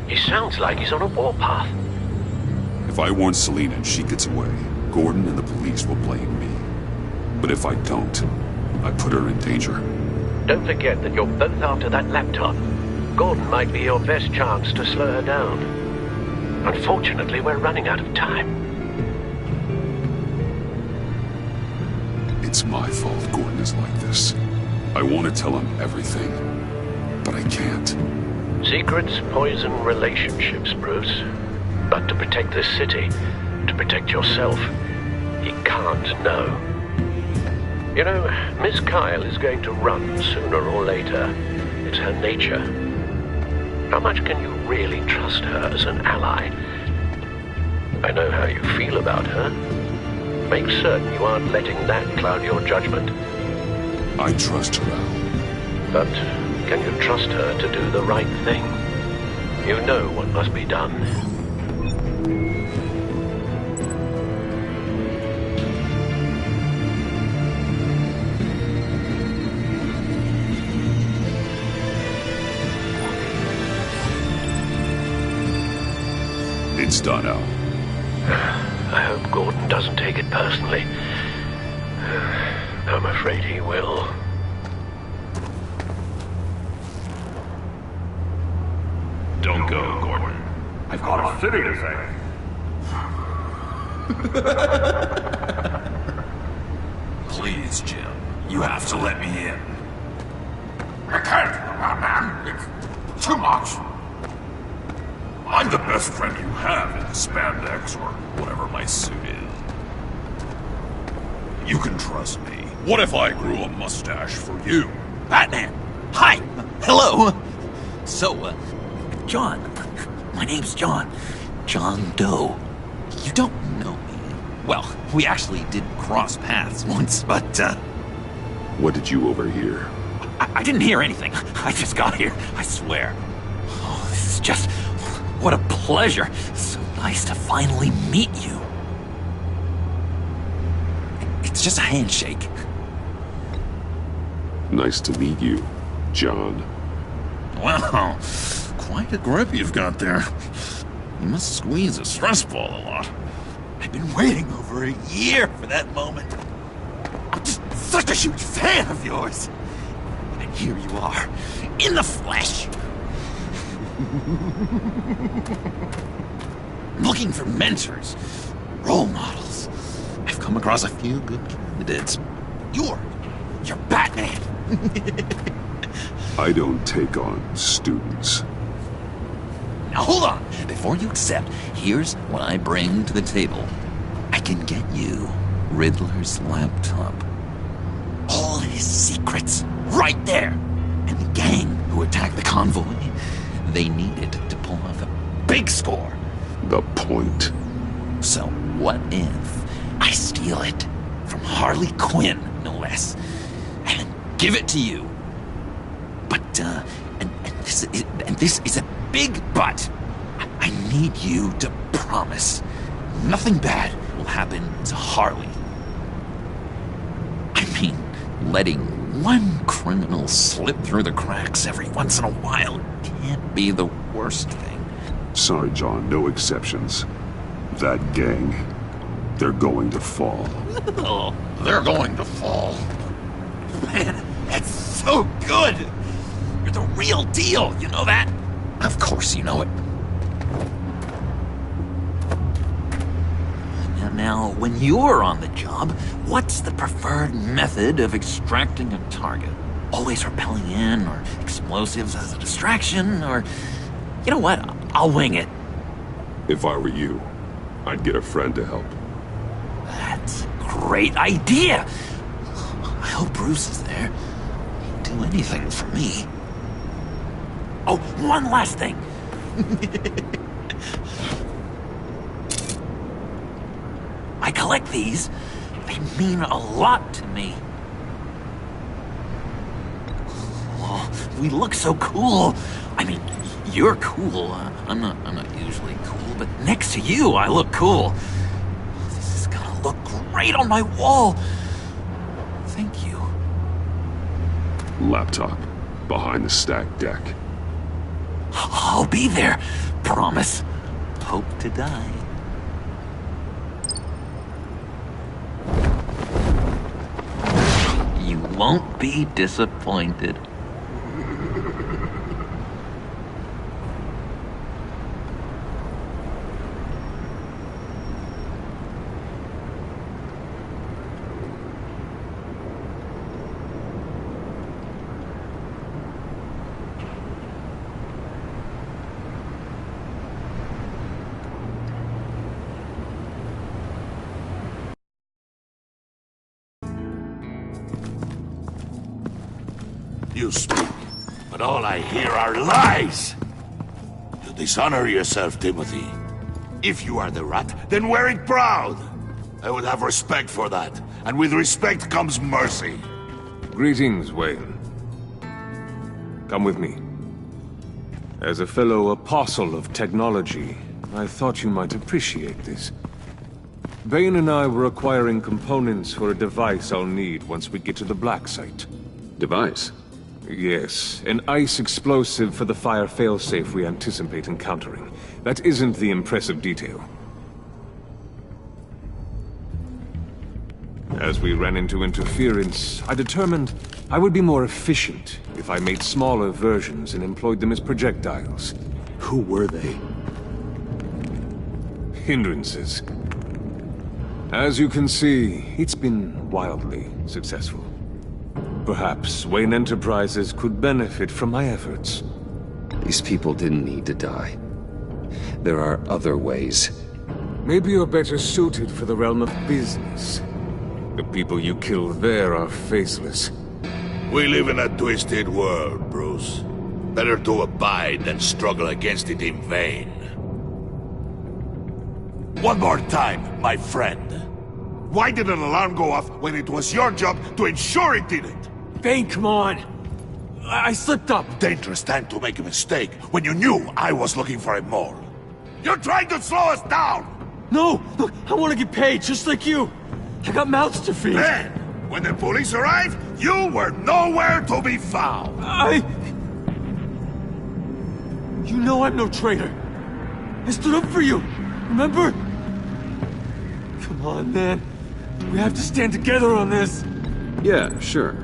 He sounds like he's on a warpath. If I warn Selina and she gets away, Gordon and the police will blame me. But if I don't, I put her in danger. Don't forget that you're both after that laptop. Gordon might be your best chance to slow her down. Unfortunately, we're running out of time. It's my fault Gordon is like this. I want to tell him everything, but I can't. Secrets poison relationships, Bruce. But to protect this city, to protect yourself, he can't know. You know, Miss Kyle is going to run sooner or later. It's her nature. How much can you really trust her as an ally? I know how you feel about her. Make certain you aren't letting that cloud your judgment. I trust her, Al. But can you trust her to do the right thing? You know what must be done. It's done, Al. I hope Gordon doesn't take it personally. I'm afraid he will. Don't go, Gordon. I've got a city to save. Please, Jim. You have to let me in. I can't, man. It's too much. I'm the best friend you have in spandex or whatever my suit is. You can trust me. What if I grew a mustache for you? Batman! Hi! hello. So, John. My name's John. John Doe. You don't know me. Well, we actually did cross paths once, but, What did you overhear? I didn't hear anything. I just got here, I swear. Oh, this is just... What a pleasure. So nice to finally meet you. It's just a handshake. Nice to meet you, John. Wow, quite a grip you've got there. You must squeeze a stress ball a lot. I've been waiting over a year for that moment. I'm just such a huge fan of yours. And here you are, in the flesh. Looking for mentors, role models. I've come across a few good candidates. You're Batman. I don't take on students. Now hold on. Before you accept, here's what I bring to the table. I can get you Riddler's laptop. All his secrets, right there. And the gang who attacked the convoy, they needed to pull off a big score. The point. So what if I steal it from Harley Quinn, no less, and give it to you? But, and this is a big but. I need you to promise nothing bad will happen to Harley. I mean, letting one criminal slip through the cracks every once in a while can't be the worst thing. Sorry, John, no exceptions. That gang, they're going to fall. Oh, they're going to fall. Man, that's so good! You're the real deal, you know that? Of course you know it. Now, when you're on the job, what's the preferred method of extracting a target? Always rappelling in, or explosives as a distraction, or... You know what? I'll wing it. If I were you, I'd get a friend to help. That's a great idea! I hope Bruce is there. He'd do anything for me. Oh, one last thing. I collect these. They mean a lot to me. Oh, we look so cool. I mean, you're cool. I'm not usually cool, but next to you, I look cool. This is gonna look great on my wall. Thank you. Laptop, behind the stacked deck. I'll be there. Promise. Hope to die. You won't be disappointed. You speak, but all I hear are lies! You dishonor yourself, Timothy. If you are the rat, then wear it proud! I would have respect for that, and with respect comes mercy. Greetings, Wayne. Come with me. As a fellow apostle of technology, I thought you might appreciate this. Bane and I were acquiring components for a device I'll need once we get to the Black Site. Device? Yes, an ice explosive for the fire failsafe we anticipate encountering. That isn't the impressive detail. As we ran into interference, I determined I would be more efficient if I made smaller versions and employed them as projectiles. Who were they? Hindrances. As you can see, it's been wildly successful. Perhaps Wayne Enterprises could benefit from my efforts. These people didn't need to die. There are other ways. Maybe you're better suited for the realm of business. The people you kill there are faceless. We live in a twisted world, Bruce. Better to abide than struggle against it in vain. One more time, my friend. Why did an alarm go off when it was your job to ensure it didn't? Bane, come on! I slipped up! Dangerous time to make a mistake when you knew I was looking for a mole. You're trying to slow us down! No! Look, I want to get paid, just like you! I got mouths to feed! Then, when the police arrived, you were nowhere to be found! You know I'm no traitor! I stood up for you, remember? Come on, man. We have to stand together on this! Yeah, sure.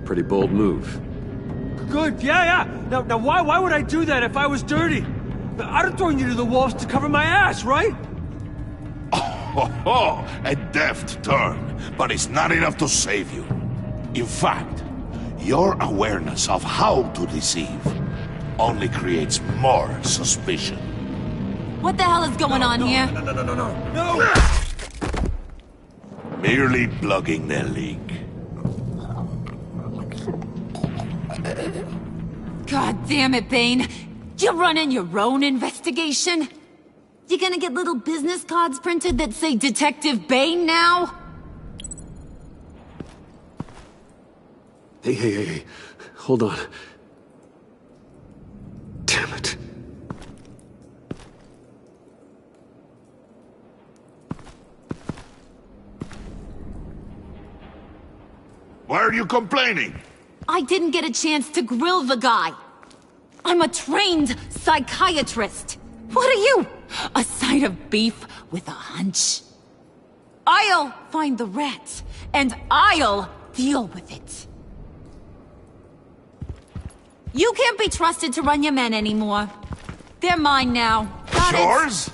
Pretty bold move. Good, yeah. Now why would I do that if I was dirty? I'd have thrown you to the wolves to cover my ass, right? Oh, a deft turn, but it's not enough to save you. In fact, your awareness of how to deceive only creates more suspicion. What the hell is going on here? No! Merely plugging the leak. God damn it, Bane. You running your own investigation? You gonna get little business cards printed that say Detective Bane now? Hey. Hold on. Damn it. Why are you complaining? I didn't get a chance to grill the guy. I'm a trained psychiatrist. What are you? A side of beef with a hunch? I'll find the rat, and I'll deal with it. You can't be trusted to run your men anymore. They're mine now. Got Yours?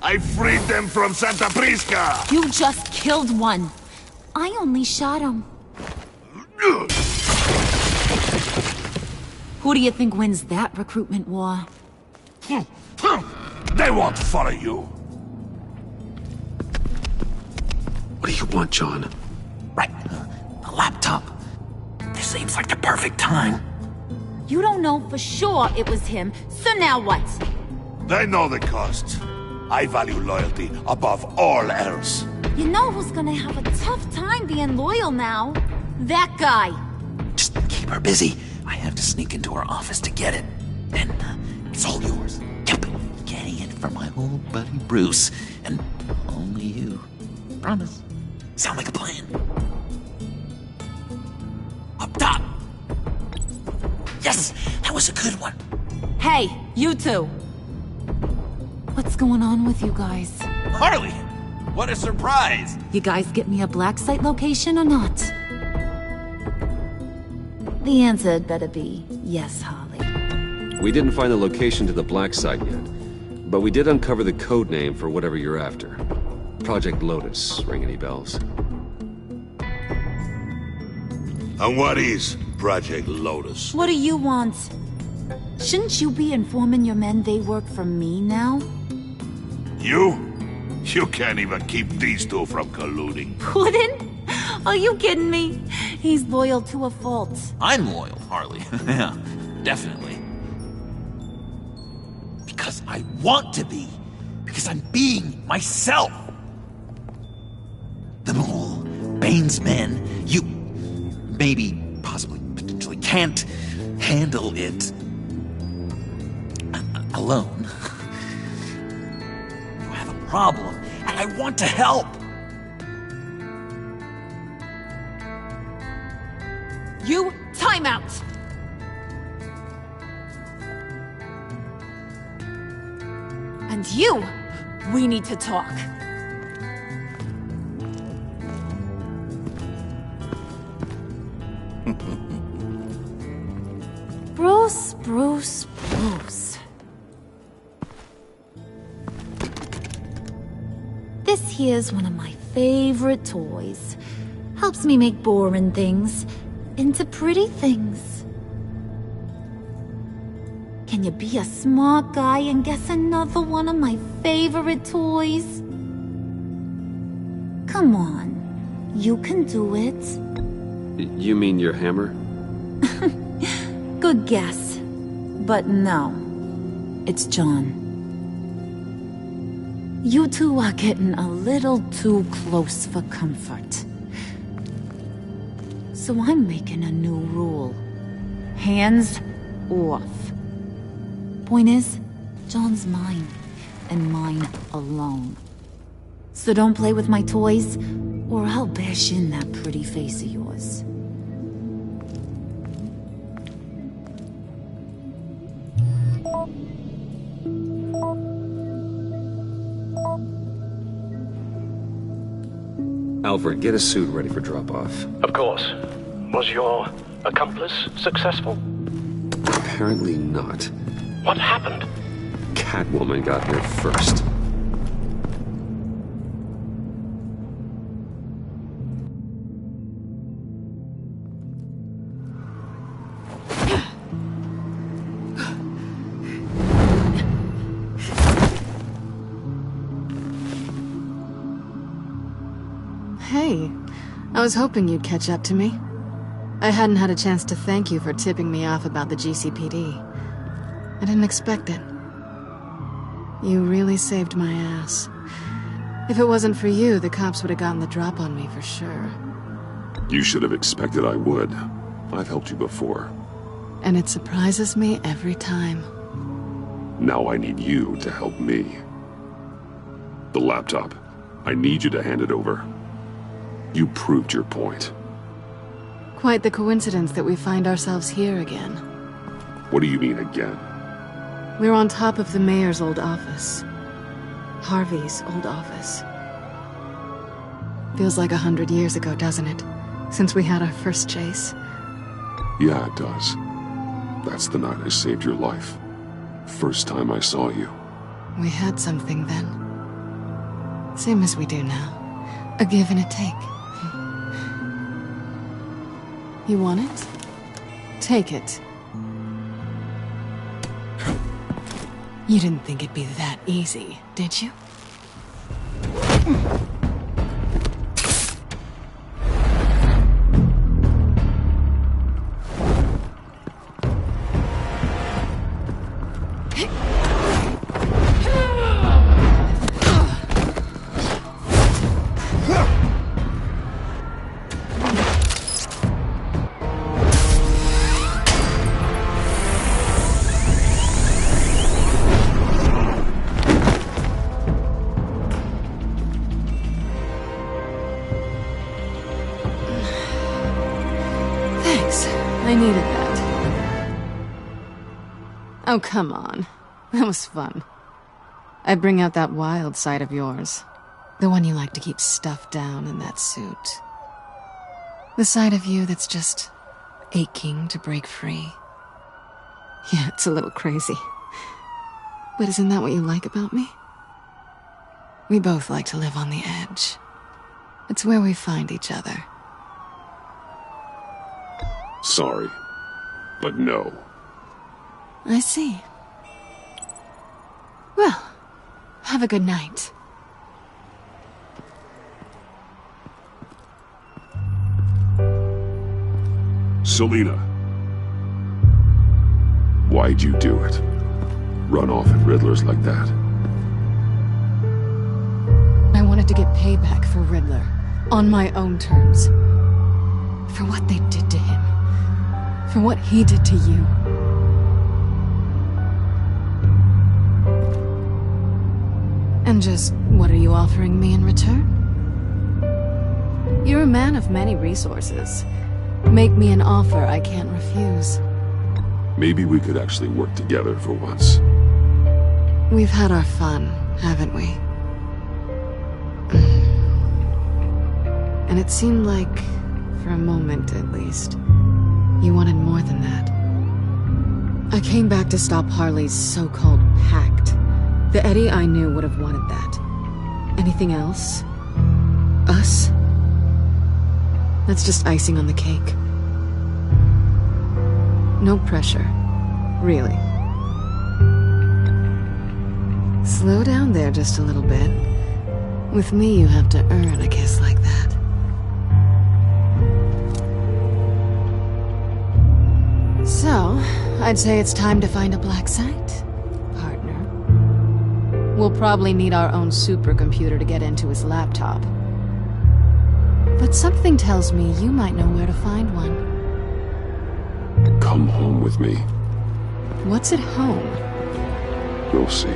I freed them from Santa Prisca! You just killed one. I only shot him. Who do you think wins that recruitment war? They won't follow you. What do you want, John? Right. The laptop. This seems like the perfect time. You don't know for sure it was him, so now what? They know the cost. I value loyalty above all else. You know who's gonna have a tough time being loyal now? That guy. Just keep her busy. I have to sneak into her office to get it. Then it's all yours. Yep. Getting it from my old buddy Bruce. And only you. Promise. Sound like a plan. Up top. Yes! That was a good one. Hey, you two. What's going on with you guys? Harley! What a surprise! You guys get me a black site location or not? The answer had better be yes, Harley. We didn't find the location to the black site yet, but we did uncover the code name for whatever you're after. Project Lotus. Ring any bells? And what is Project Lotus? What do you want? Shouldn't you be informing your men they work for me now? You? You can't even keep these two from colluding. Puddin'? Are you kidding me? He's loyal to a fault. I'm loyal, Harley. Yeah, definitely. Because I want to be. Because I'm being myself. The Mole, Bane's men, you maybe, possibly, potentially can't handle it alone. You have a problem, and I want to help. You, time out! And you, we need to talk. Bruce. This here's one of my favorite toys. Helps me make boring things into pretty things. Can you be a smart guy and guess another one of my favorite toys? Come on, you can do it. You mean your hammer? Good guess. But no. It's John. You two are getting a little too close for comfort. So I'm making a new rule. Hands off. Point is, John's mine, and mine alone. So don't play with my toys, or I'll bash in that pretty face of yours. Alfred, get a suit ready for drop-off. Of course. Was your accomplice successful? Apparently not. What happened? Catwoman got here first. Hey, I was hoping you'd catch up to me. I hadn't had a chance to thank you for tipping me off about the GCPD. I didn't expect it. You really saved my ass. If it wasn't for you, the cops would have gotten the drop on me for sure. You should have expected I would. I've helped you before. And it surprises me every time. Now I need you to help me. The laptop. I need you to hand it over. You proved your point. Quite the coincidence that we find ourselves here again. What do you mean again? We're on top of the mayor's old office. Harvey's old office. Feels like 100 years ago, doesn't it? Since we had our first chase. Yeah, it does. That's the night I saved your life. First time I saw you. We had something then. Same as we do now. A give and a take. You want it? Take it. You didn't think it'd be that easy, did you? I needed that. Oh, come on. That was fun. I bring out that wild side of yours. The one you like to keep stuffed down in that suit. The side of you that's just aching to break free. Yeah, it's a little crazy. But isn't that what you like about me? We both like to live on the edge. It's where we find each other. Sorry, but no. I see. Well, have a good night. Selina. Why'd you do it? Run off at Riddlers like that? I wanted to get payback for Riddler. On my own terms. For what they did to him. For what he did to you. And just, what are you offering me in return? You're a man of many resources. Make me an offer I can't refuse. Maybe we could actually work together for once. We've had our fun, haven't we? And it seemed like, for a moment at least, you wanted more than that. I came back to stop Harley's so-called pact. The Eddie I knew would have wanted that. Anything else? Us? That's just icing on the cake. No pressure. Really. Slow down there just a little bit. With me, you have to earn a kiss like that. So, I'd say it's time to find a black site, partner. We'll probably need our own supercomputer to get into his laptop. But something tells me you might know where to find one. Come home with me. What's at home? You'll see.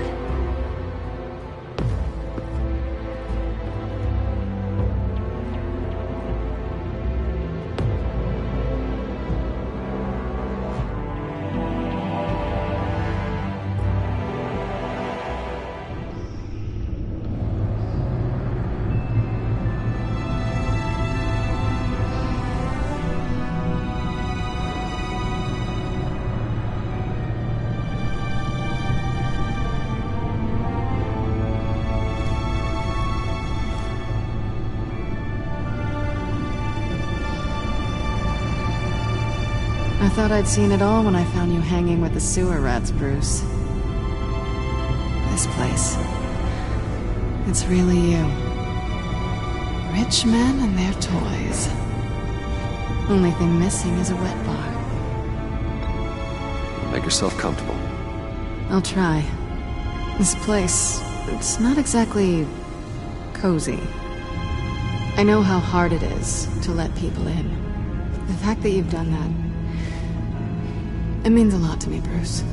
I thought I'd seen it all when I found you hanging with the sewer rats, Bruce. This place. It's really you. Rich men and their toys. Only thing missing is a wet bar. Make yourself comfortable. I'll try. This place, it's not exactly cozy. I know how hard it is to let people in. The fact that you've done that, it means a lot to me, Bruce.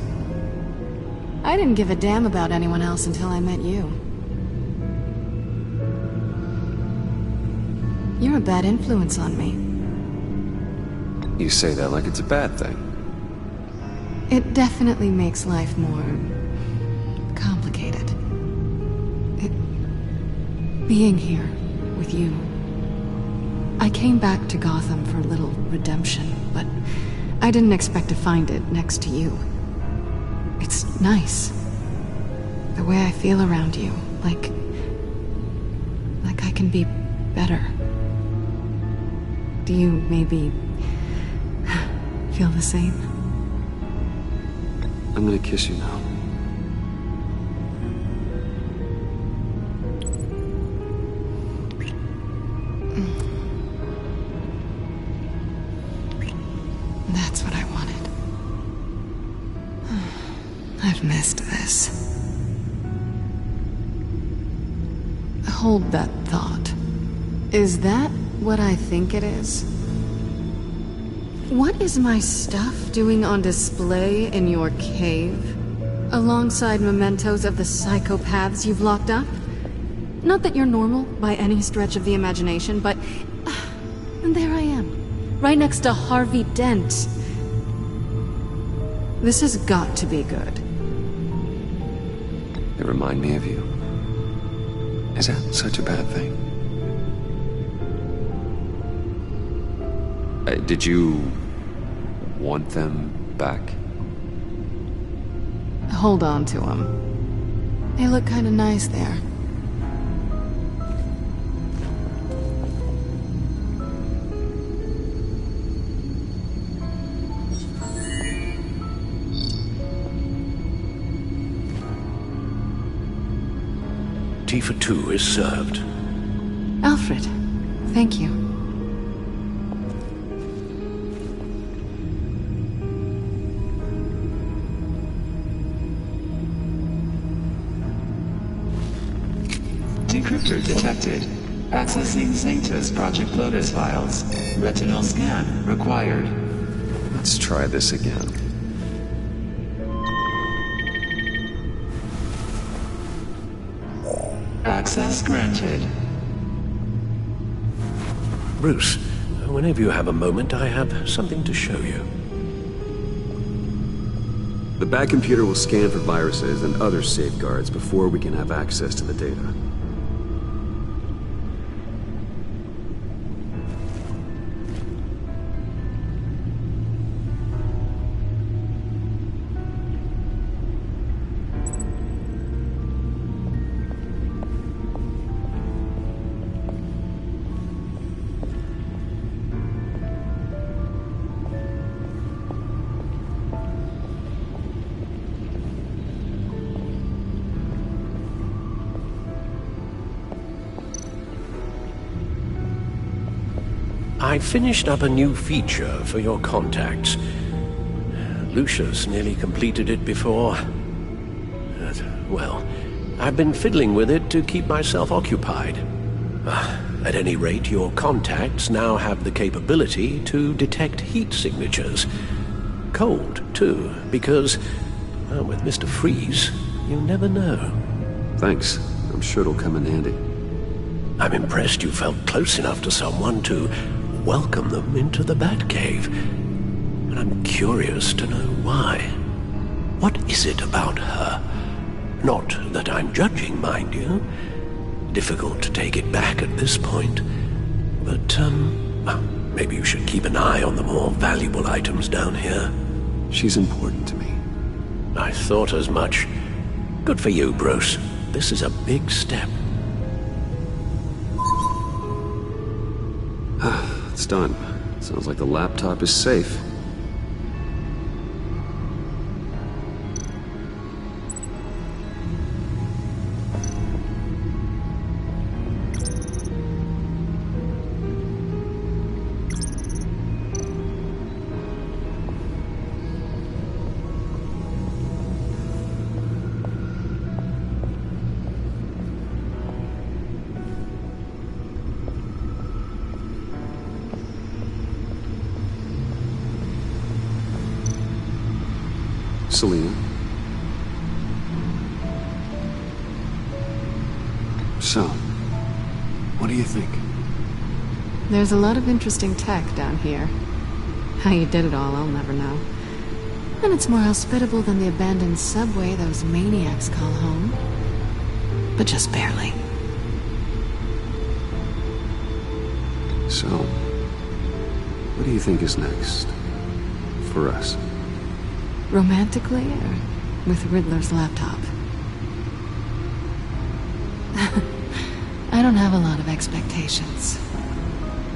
I didn't give a damn about anyone else until I met you. You're a bad influence on me. You say that like it's a bad thing. It definitely makes life more complicated. Being here with you. I came back to Gotham for a little redemption, but I didn't expect to find it next to you. It's nice. The way I feel around you, like I can be better. Do you maybe feel the same? I'm gonna kiss you now. That's what I wanted. I've missed this. Hold that thought. Is that what I think it is? What is my stuff doing on display in your cave? Alongside mementos of the psychopaths you've locked up? Not that you're normal by any stretch of the imagination, but... and there I am. Right next to Harvey Dent. This has got to be good. They remind me of you. Is that such a bad thing? Did you want them back? Hold on to them. They look kind of nice there. Tea for two is served. Alfred, thank you. Decryptor detected. Accessing Sanctus Project Lotus files. Retinal scan required. Let's try this again. Access granted. Bruce, whenever you have a moment, I have something to show you. The back computer will scan for viruses and other safeguards before we can have access to the data. I finished up a new feature for your contacts. Lucius nearly completed it before. Well, I've been fiddling with it to keep myself occupied. At any rate, your contacts now have the capability to detect heat signatures. Cold, too, because, well, with Mr. Freeze, you never know. Thanks. I'm sure it'll come in handy. I'm impressed you felt close enough to someone to welcome them into the Batcave. And I'm curious to know why. What is it about her? Not that I'm judging, mind you. Difficult to take it back at this point. But, well, maybe you should keep an eye on the more valuable items down here. She's important to me. I thought as much. Good for you, Bruce. This is a big step. It's done. Sounds like the laptop is safe. Selina. So, what do you think? There's a lot of interesting tech down here. How you did it all, I'll never know. And it's more hospitable than the abandoned subway those maniacs call home. But just barely. So, what do you think is next? For us? Romantically, or with Riddler's laptop? I don't have a lot of expectations,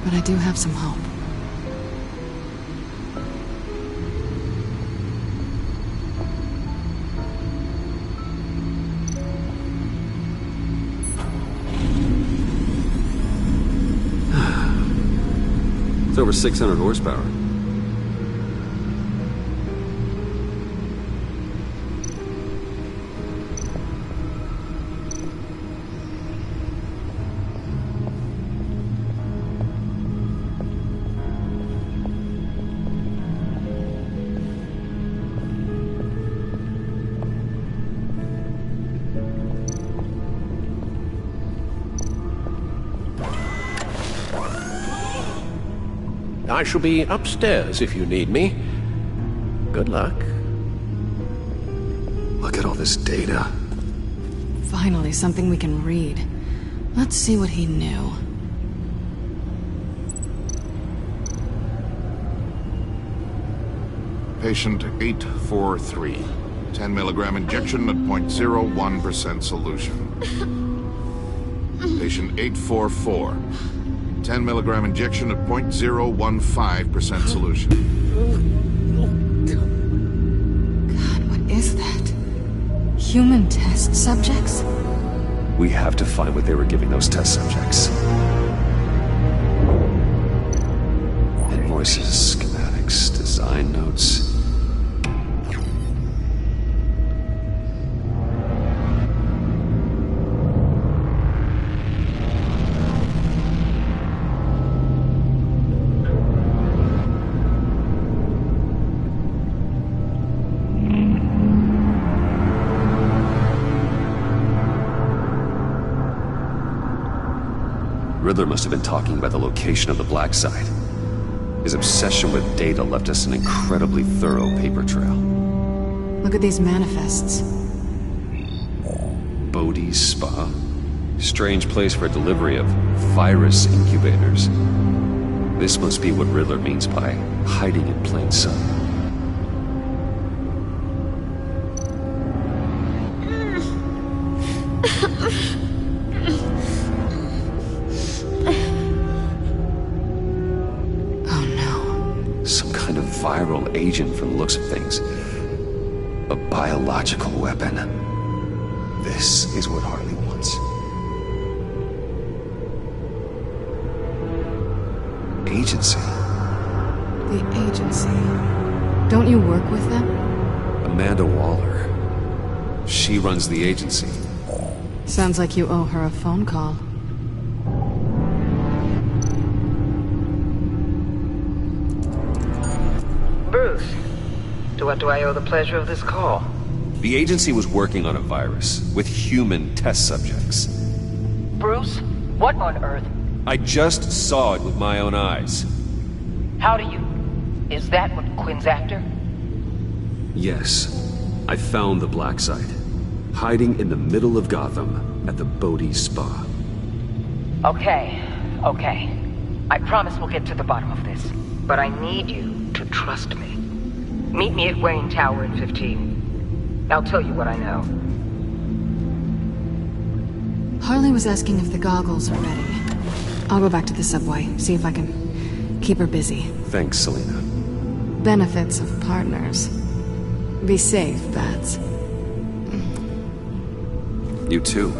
but I do have some hope. It's over 600 horsepower. I shall be upstairs if you need me. Good luck. Look at all this data. Finally, something we can read. Let's see what he knew. Patient 843. 10 milligram injection at 0.01% solution. Patient 844. 10 milligram injection at 0.015% solution. God, what is that? Human test subjects? We have to find what they were giving those test subjects. Invoices, schematics, design notes. Riddler must have been talking about the location of the Black Site. His obsession with data left us an incredibly thorough paper trail. Look at these manifests. Bodhi's Spa. Strange place for delivery of virus incubators. This must be what Riddler means by hiding in plain sight. Viral agent from the looks of things. A biological weapon. This is what Harley wants. Agency. The agency. Don't you work with them? Amanda Waller. She runs the agency. Sounds like you owe her a phone call. Bruce, to what do I owe the pleasure of this call? The agency was working on a virus with human test subjects. Bruce, what on earth? I just saw it with my own eyes. How do you... Is that what Quinn's after? Yes. I found the black site. Hiding in the middle of Gotham at the Bodhi Spa. Okay. I promise we'll get to the bottom of this. But I need you to trust me. Meet me at Wayne Tower in 15. I'll tell you what I know. Harley was asking if the goggles are ready. I'll go back to the subway, see if I can keep her busy. Thanks, Selina. Benefits of partners. Be safe, Bats. You too.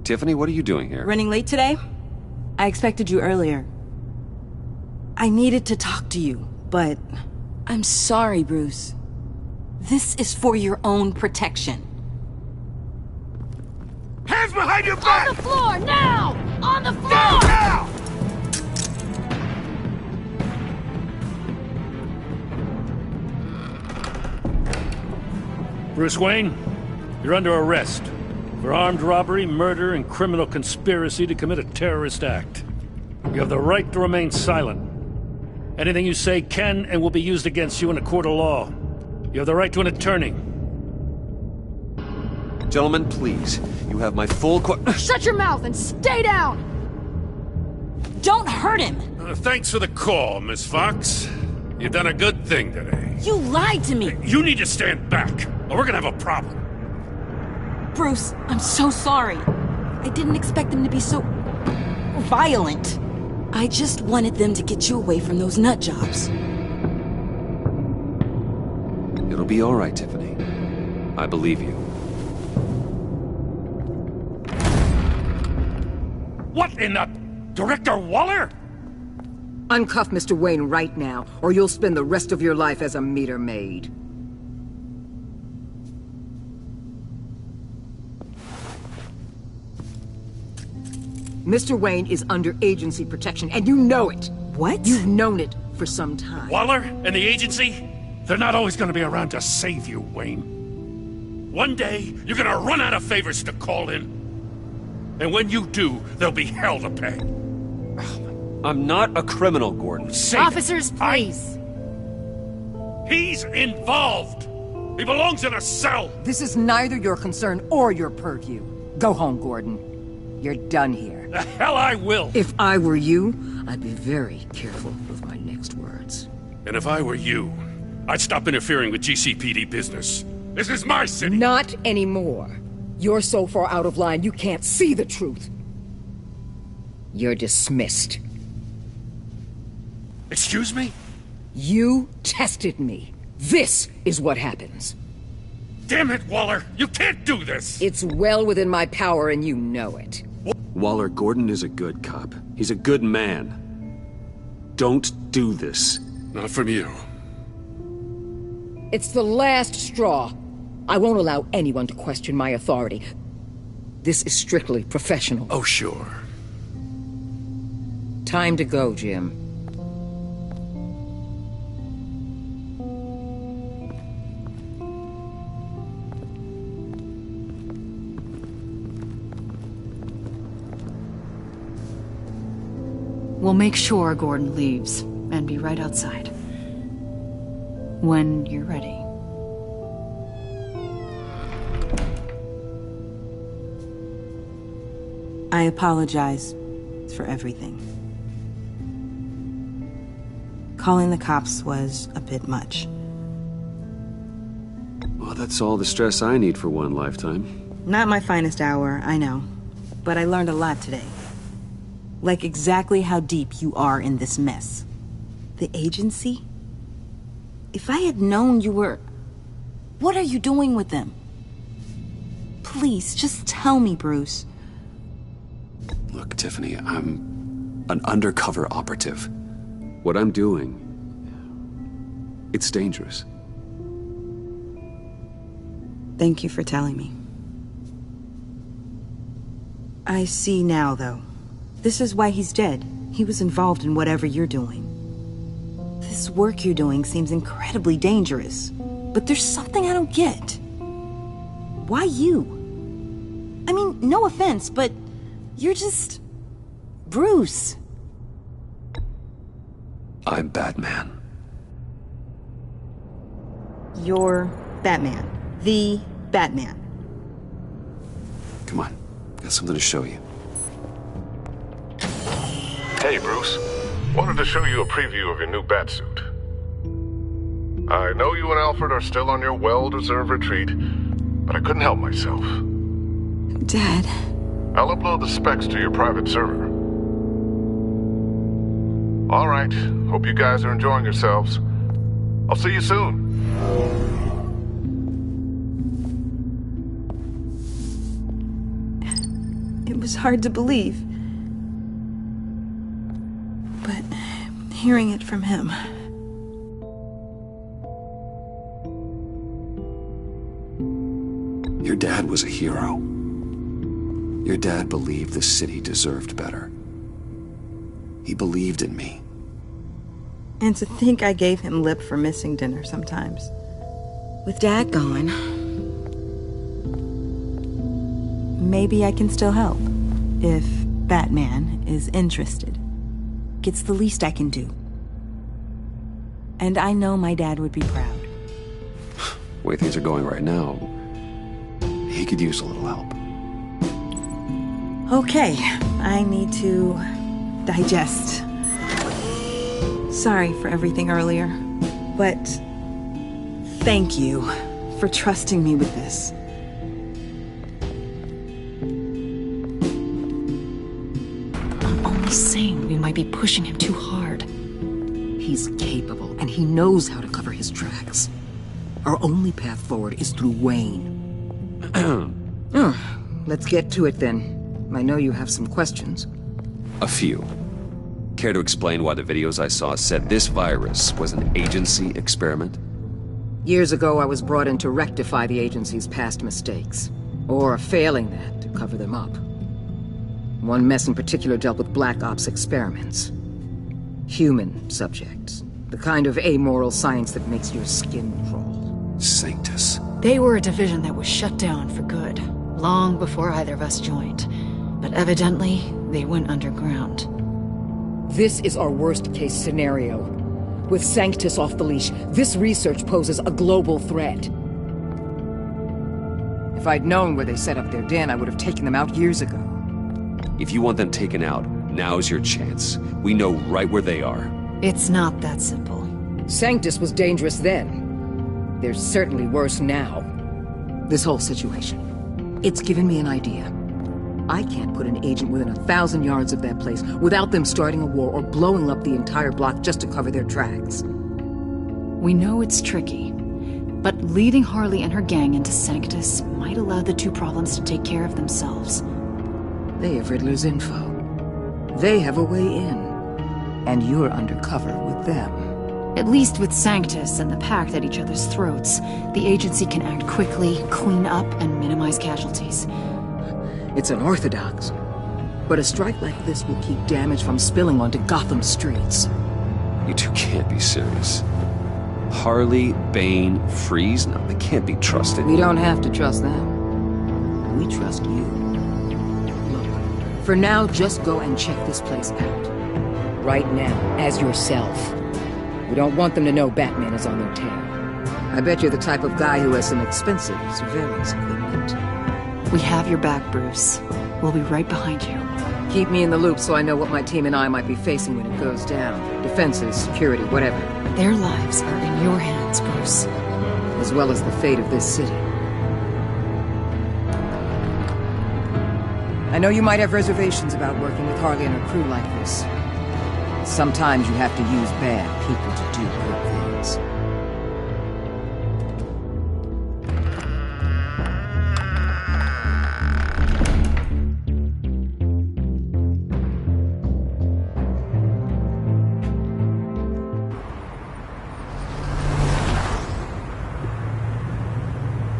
Tiffany, what are you doing here? Running late today? I expected you earlier. I needed to talk to you, but... I'm sorry, Bruce. This is for your own protection. Hands behind your back! On the floor, now! On the floor! Now! Bruce Wayne, you're under arrest for armed robbery, murder, and criminal conspiracy to commit a terrorist act. You have the right to remain silent. Anything you say can and will be used against you in a court of law. You have the right to an attorney. Gentlemen, please. You have my full Shut your mouth and stay down! Don't hurt him! Thanks for the call, Miss Fox. You've done a good thing today. You lied to me! You need to stand back, or we're gonna have a problem. Bruce, I'm so sorry. I didn't expect them to be so... violent. I just wanted them to get you away from those nut jobs. It'll be all right, Tiffany. I believe you. What in the... Director Waller? Uncuff Mr. Wayne right now, or you'll spend the rest of your life as a meter maid. Mr. Wayne is under agency protection, and you know it. What? You've known it for some time. Waller and the agency? They're not always gonna be around to save you, Wayne. One day, you're gonna run out of favors to call in. And when you do, there'll be hell to pay. I'm not a criminal, Gordon. Officers, please. He's involved. He belongs in a cell. This is neither your concern or your purview. Go home, Gordon. You're done here. The hell I will. If I were you, I'd be very careful with my next words. And if I were you, I'd stop interfering with GCPD business. This is my city. Not anymore. You're so far out of line, you can't see the truth. You're dismissed. Excuse me? You tested me. This is what happens. Damn it, Waller! You can't do this! It's well within my power and you know it. Waller, Gordon is a good cop. He's a good man. Don't do this. Not from you. It's the last straw. I won't allow anyone to question my authority. This is strictly professional. Oh, sure. Time to go, Jim. We'll make sure Gordon leaves, and be right outside. When you're ready. I apologize for everything. Calling the cops was a bit much. Well, That's all the stress I need for one lifetime. Not my finest hour, I know. But I learned a lot today. Like exactly how deep you are in this mess. The agency? If I had known you were... What are you doing with them? Please, just tell me, Bruce. Look, Tiffany, I'm an undercover operative. What I'm doing, it's dangerous. Thank you for telling me. I see now, though. This is why he's dead. He was involved in whatever you're doing. This work you're doing seems incredibly dangerous. But there's something I don't get. Why you? I mean, no offense, but you're just... Bruce. I'm Batman. You're Batman. The Batman. Come on, got something to show you. Hey, Bruce. Wanted to show you a preview of your new Batsuit. I know you and Alfred are still on your well-deserved retreat, but I couldn't help myself. Dad. I'll upload the specs to your private server. All right. Hope you guys are enjoying yourselves. I'll see you soon. It was hard to believe. But hearing it from him... Your dad was a hero. Your dad believed the city deserved better. He believed in me. And to think I gave him lip for missing dinner sometimes. With Dad gone... Maybe I can still help. If Batman is interested. It's the least I can do. And I know my dad would be proud. The way things are going right now, he could use a little help. Okay, I need to digest. Sorry for everything earlier, but thank you for trusting me with this. I'm only saying we might be pushing him too hard. He's capable, and he knows how to cover his tracks. Our only path forward is through Wayne. Let's get to it then. I know you have some questions. A few. Care to explain why the videos I saw said this virus was an agency experiment? Years ago, I was brought in to rectify the agency's past mistakes. Or, failing that, to cover them up. One mess in particular dealt with Black Ops experiments. Human subjects. The kind of amoral science that makes your skin crawl. Sanctus. They were a division that was shut down for good, long before either of us joined. But evidently, they went underground. This is our worst-case scenario. With Sanctus off the leash, this research poses a global threat. If I'd known where they set up their den, I would have taken them out years ago. If you want them taken out, now's your chance. We know right where they are. It's not that simple. Sanctus was dangerous then. They're certainly worse now. This whole situation, it's given me an idea. I can't put an agent within 1,000 yards of that place without them starting a war or blowing up the entire block just to cover their tracks. We know it's tricky, but leading Harley and her gang into Sanctus might allow the two problems to take care of themselves. They have Riddler's info. They have a way in. And you're undercover with them. At least with Sanctus and the Pact at each other's throats, the agency can act quickly, clean up, and minimize casualties. It's unorthodox. But a strike like this will keep damage from spilling onto Gotham streets. You two can't be serious. Harley, Bane, Freeze? No, they can't be trusted. We don't have to trust them. We trust you. Look, for now, just go and check this place out. Right now, as yourself. We don't want them to know Batman is on their tail. I bet you're the type of guy who has some expensive surveillance equipment. We have your back, Bruce. We'll be right behind you. Keep me in the loop so I know what my team and I might be facing when it goes down. Defenses, security, whatever. Their lives are in your hands, Bruce. as well as the fate of this city. I know you might have reservations about working with Harley and her crew like this. Sometimes you have to use bad people to do good things.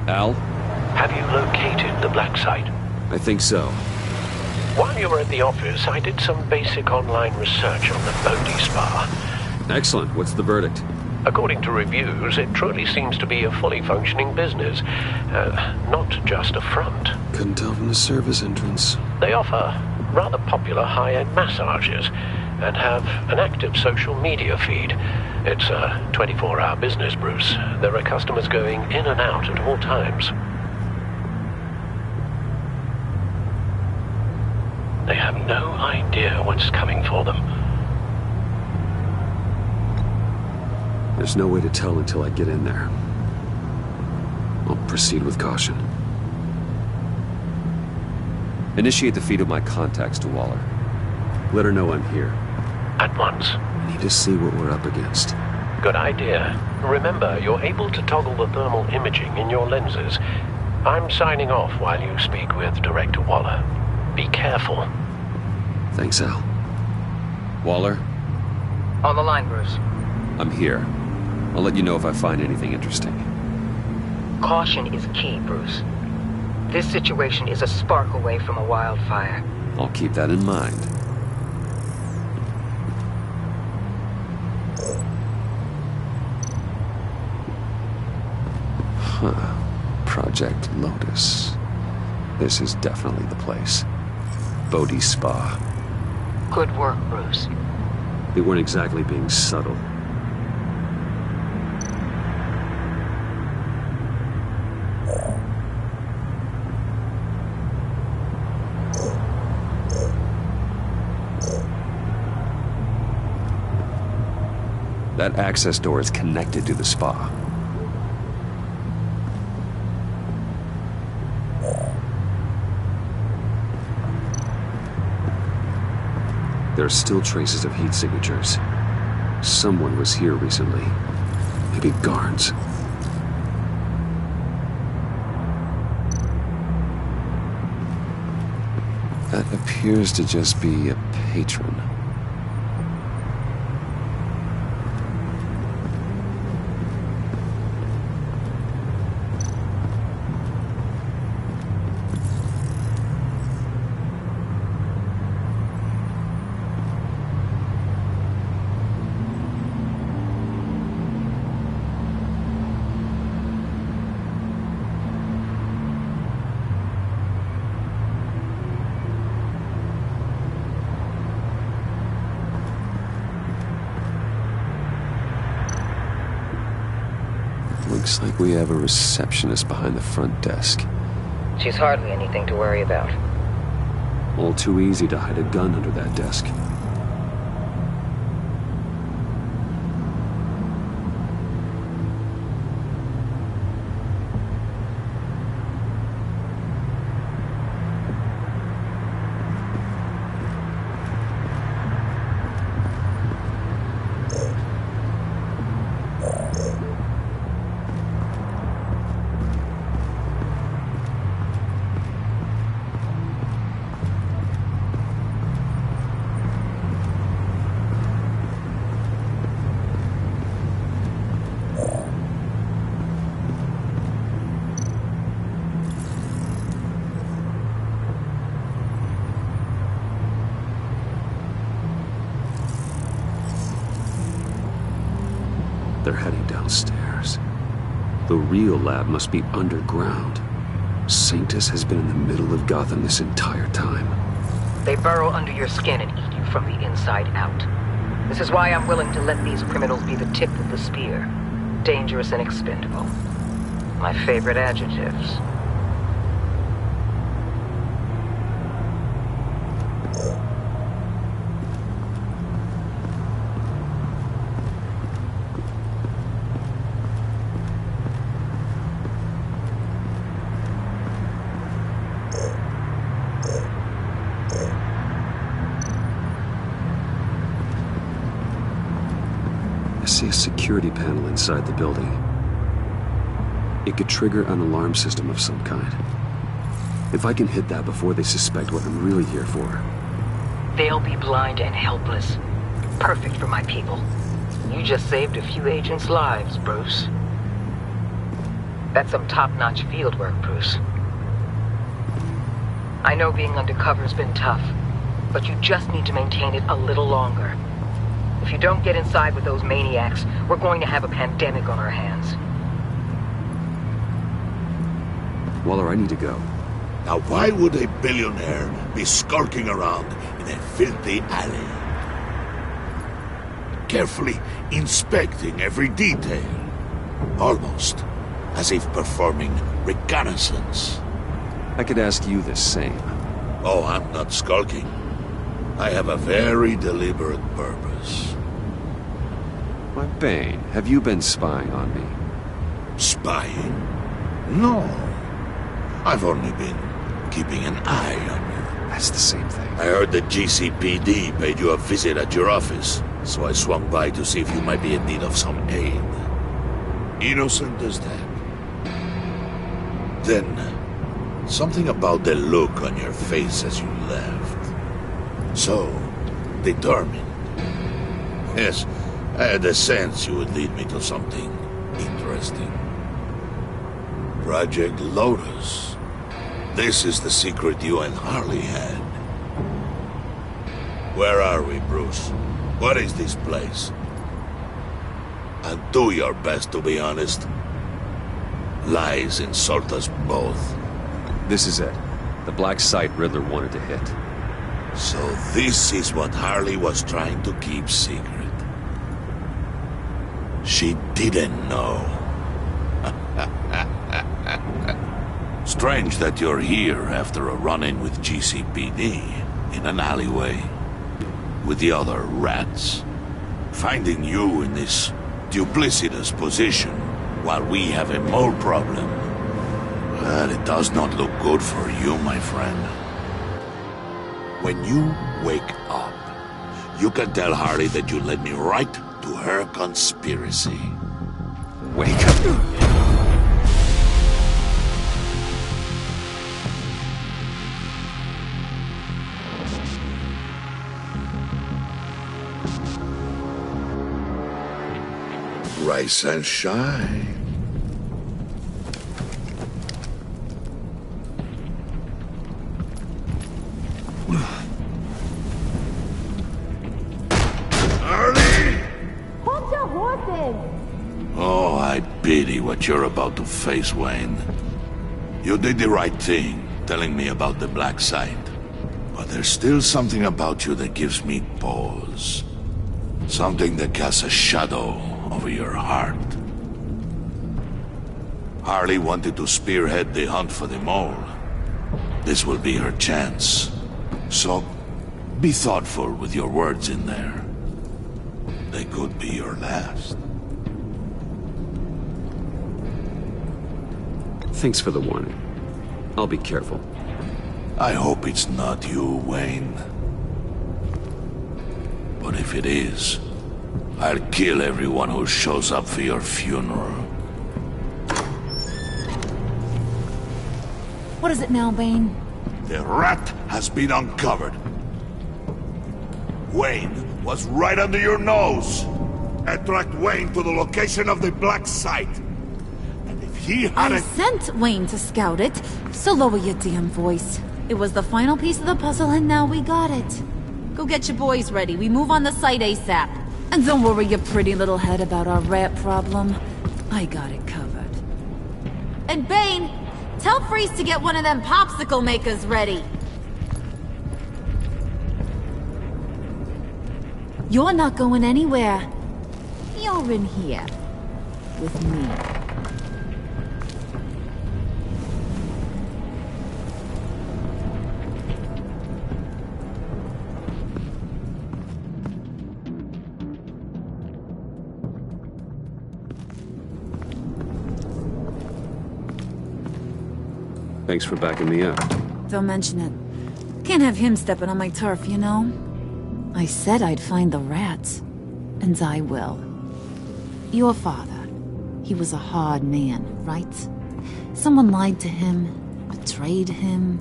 Al? Have you located the black site? I think so. While you were at the office, I did some basic online research on the Bodhi Spa. Excellent. What's the verdict? According to reviews, it truly seems to be a fully functioning business. Not just a front. Couldn't tell from the service entrance. They offer rather popular high-end massages and have an active social media feed. It's a 24-hour business, Bruce. There are customers going in and out at all times. They have no idea what's coming for them. There's no way to tell until I get in there. I'll proceed with caution. Initiate the feed of my contacts to Waller. Let her know I'm here. At once. I need to see what we're up against. Good idea. Remember, you're able to toggle the thermal imaging in your lenses. I'm signing off while you speak with Director Waller. Be careful. Thanks, Al. Waller? On the line, Bruce. I'm here. I'll let you know if I find anything interesting. Caution is key, Bruce. This situation is a spark away from a wildfire. I'll keep that in mind. Huh. Project Lotus. This is definitely the place. Bodhi Spa. Good work, Bruce. They weren't exactly being subtle. That access door is connected to the spa. There are still traces of heat signatures. Someone was here recently. Maybe guards. That appears to just be a patron. Looks like we have a receptionist behind the front desk. She's hardly anything to worry about. All too easy to hide a gun under that desk. They're heading downstairs. The real lab must be underground. Sanctus has been in the middle of Gotham this entire time. They burrow under your skin and eat you from the inside out. This is why I'm willing to let these criminals be the tip of the spear. Dangerous and expendable. My favorite adjectives. see a security panel inside the building. It could trigger an alarm system of some kind. If I can hit that before they suspect what I'm really here for. They'll be blind and helpless. Perfect for my people. You just saved a few agents' lives, Bruce. That's some top-notch field work, Bruce. I know being undercover's been tough, but you just need to maintain it a little longer. If you don't get inside with those maniacs, we're going to have a pandemic on our hands. Waller, I need to go. Now why would a billionaire be skulking around in a filthy alley? Carefully inspecting every detail. Almost as if performing reconnaissance. I could ask you the same. Oh, I'm not skulking. I have a very deliberate purpose. Why, Bane, have you been spying on me? Spying? No. I've only been keeping an eye on you. That's the same thing. I heard that GCPD paid you a visit at your office, so I swung by to see if you might be in need of some aid. Innocent as that. Then, something about the look on your face as you left. So, determined. Yes, I had a sense you would lead me to something interesting. Project Lotus. This is the secret you and Harley had. Where are we, Bruce? What is this place? And do your best to be honest. Lies insult us both. This is it. The black site Riddler wanted to hit. So this is what Harley was trying to keep secret. She didn't know. Strange that you're here after a run-in with GCPD in an alleyway with the other rats. Finding you in this duplicitous position while we have a mole problem. Well, it does not look good for you, my friend. When you wake up, you can tell Harley that you led me right to her conspiracy. Wake up. Rise and shine. Harley! Hold your horses! Oh, I pity what you're about to face, Wayne. You did the right thing, telling me about the black site. But there's still something about you that gives me pause. Something that casts a shadow over your heart. Harley wanted to spearhead the hunt for the mole. This will be her chance. So, be thoughtful with your words in there. They could be your last. Thanks for the warning. I'll be careful. I hope it's not you, Wayne. But if it is, I'll kill everyone who shows up for your funeral. What is it now, Bane? The rat has been uncovered. Wayne was right under your nose. I tracked Wayne to the location of the black site. And if he had I sent Wayne to scout it, so lower your damn voice. It was the final piece of the puzzle and now we got it. Go get your boys ready. We move on the site ASAP. And don't worry your pretty little head about our rat problem. I got it covered. And Bane, tell Freeze to get one of them popsicle makers ready. You're not going anywhere. You're in here. With me. Thanks for backing me up. Don't mention it. Can't have him stepping on my turf, you know? I said I'd find the rats. And I will. Your father. He was a hard man, right? Someone lied to him, betrayed him.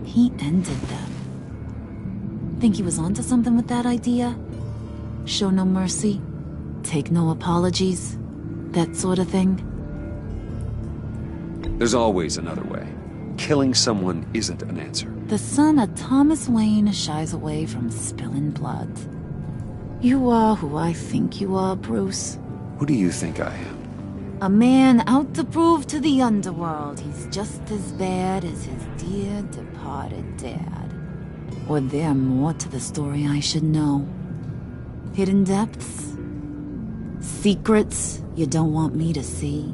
He ended them. Think he was onto something with that idea? Show no mercy? Take no apologies? That sort of thing? There's always another way. Killing someone isn't an answer. The son of Thomas Wayne shies away from spilling blood. You are who I think you are, Bruce. Who do you think I am? A man out to prove to the underworld he's just as bad as his dear departed dad. Or there more to the story I should know. Hidden depths? Secrets you don't want me to see?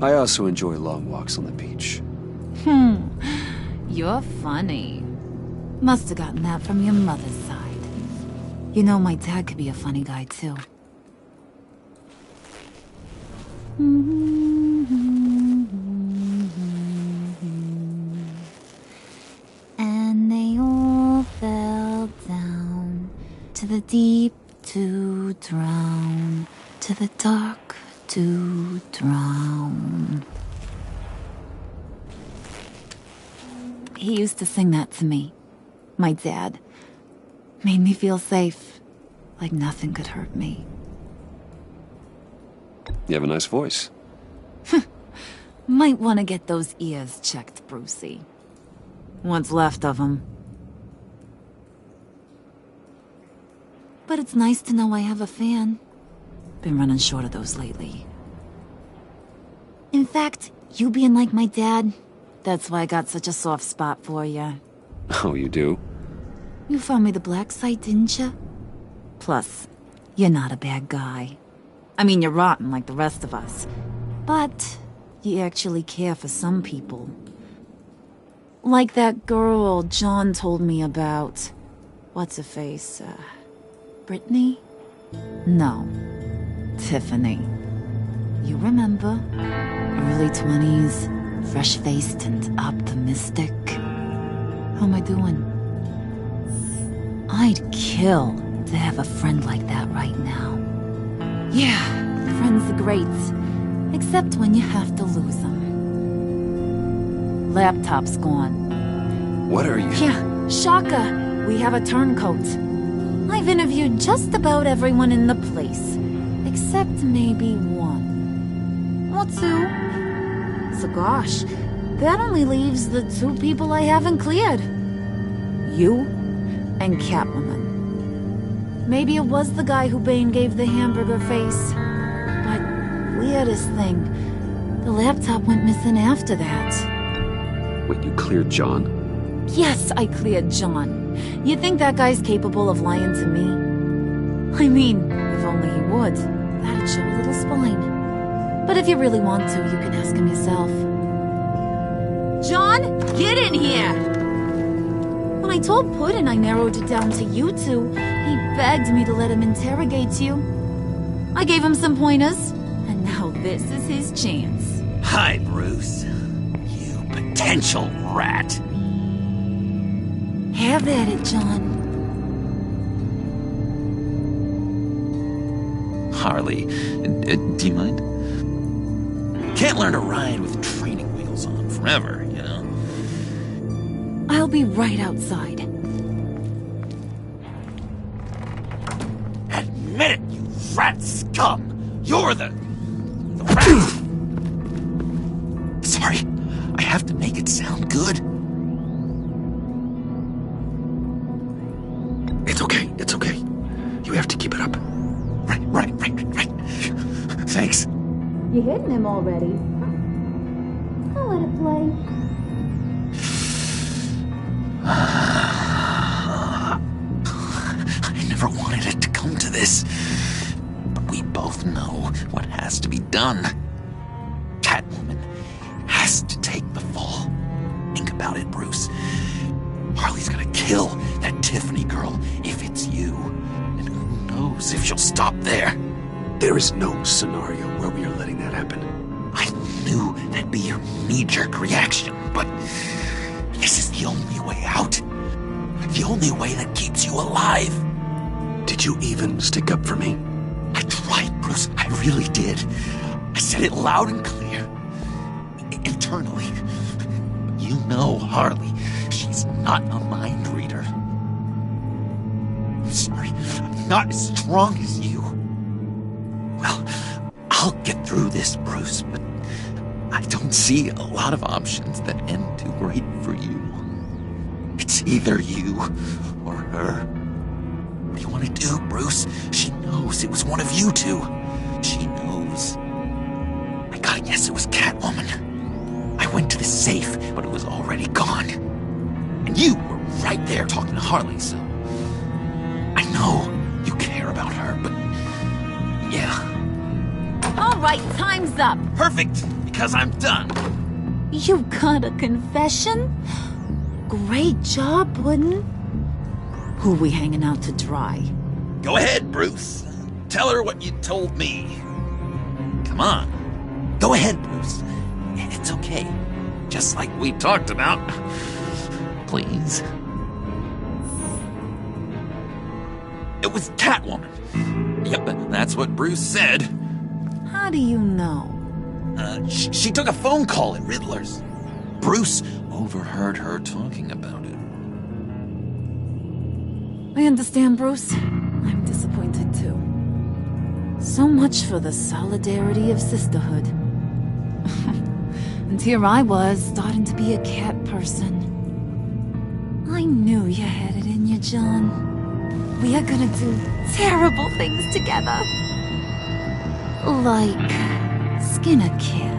I also enjoy long walks on the beach. You're funny. Must have gotten that from your mother's side. You know, my dad could be a funny guy, too. And they all fell down to the deep to drown, to the dark to drown. He used to sing that to me. My dad. Made me feel safe. Like nothing could hurt me. You have a nice voice. Might want to get those ears checked, Brucey. What's left of them. But it's nice to know I have a fan. Been running short of those lately. In fact, you being like my dad, that's why I got such a soft spot for you. Oh, you do? You found me the black site, didn't you? Plus, you're not a bad guy. I mean, you're rotten like the rest of us. But you actually care for some people. Like that girl John told me about. What's her face? Brittany? No. Tiffany. You remember? Early 20s, fresh-faced and optimistic. How am I doing? I'd kill to have a friend like that right now. Yeah, friends are great. Except when you have to lose them. Laptop's gone. What are you... Yeah, shocker. We have a turncoat. I've interviewed just about everyone in the place. Except maybe one. Or two. So gosh, that only leaves the two people I haven't cleared. You and Catwoman. Maybe it was the guy who Bane gave the hamburger face. But weirdest thing, the laptop went missing after that. Wait, you cleared John? Yes, I cleared John. You think that guy's capable of lying to me? I mean, if only he would. That'd show a little spine. But if you really want to, you can ask him yourself. John, get in here! When I told Puddin' I narrowed it down to you two, he begged me to let him interrogate you. I gave him some pointers, and now this is his chance. Hi, Bruce. You potential rat. Have at it, John. Harley, do you mind? Can't learn to ride with training wheels on forever, you know? I'll be right outside. Admit it, you rat scum! You're the rat! Sorry, I have to make it sound good. It's okay, it's okay. You have to keep it up. Right. Thanks. You hitting him already? I'll let it play. I never wanted it to come to this. But we both know what has to be done. Catwoman has to take the fall. Think about it, Bruce. Harley's gonna kill that Tiffany girl if it's you. And who knows if she'll stop there. There is no scenario where we are letting that happen. I knew that'd be your knee-jerk reaction, but this is the only way out. The only way that keeps you alive. Did you even stick up for me? I tried, Bruce, I really did. I said it loud and clear. Internally. You know Harley. She's not a mind reader. I'm sorry. I'm not as strong as you. Well, I'll get through this, Bruce, but I don't see a lot of options that end too great for you. It's either you or her. What do you want to do, Bruce? She knows it was one of you two. She knows. I gotta guess it was Catwoman. I went to the safe, but it was already gone. And you were right there talking to Harley, so... I know you care about her, but... yeah. All right, time's up. Perfect, because I'm done. You got a confession? Great job, Puddin'. Who we hanging out to dry? Go ahead, Bruce. Tell her what you told me. Come on. Go ahead, Bruce. It's okay. Just like we talked about. Please. It was Catwoman. Yep, that's what Bruce said. How do you know? She took a phone call at Riddler's. Bruce overheard her talking about it. I understand, Bruce. I'm disappointed too. So much for the solidarity of sisterhood. And here I was, starting to be a cat person. I knew you had it in you, John. We are gonna do terrible things together. Like skin a cat.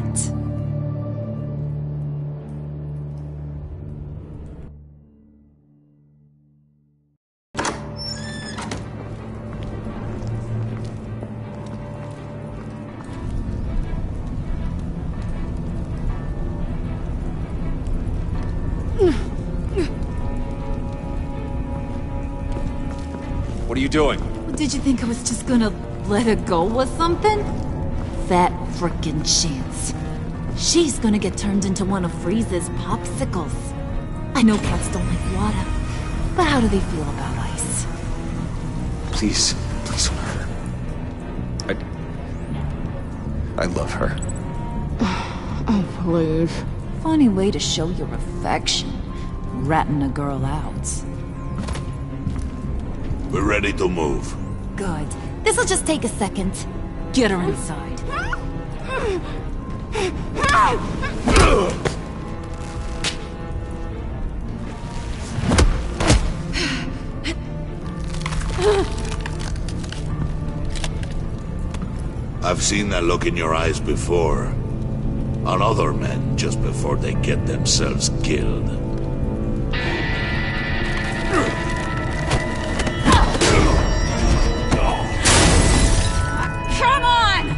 What are you doing? Did you think I was just gonna let her go or something? Fat frickin' chance. She's gonna get turned into one of Freeze's popsicles. I know cats don't like water, but how do they feel about ice? Please don't hurt her. I love her. Oh, please. Funny way to show your affection. Ratting a girl out. We're ready to move. Good. This'll just take a second. Get her inside. I've seen that look in your eyes before. On other men just before they get themselves killed. Come on!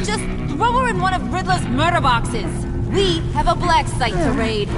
Just throw her in one of Riddler's murder boxes. We have a black site to raid.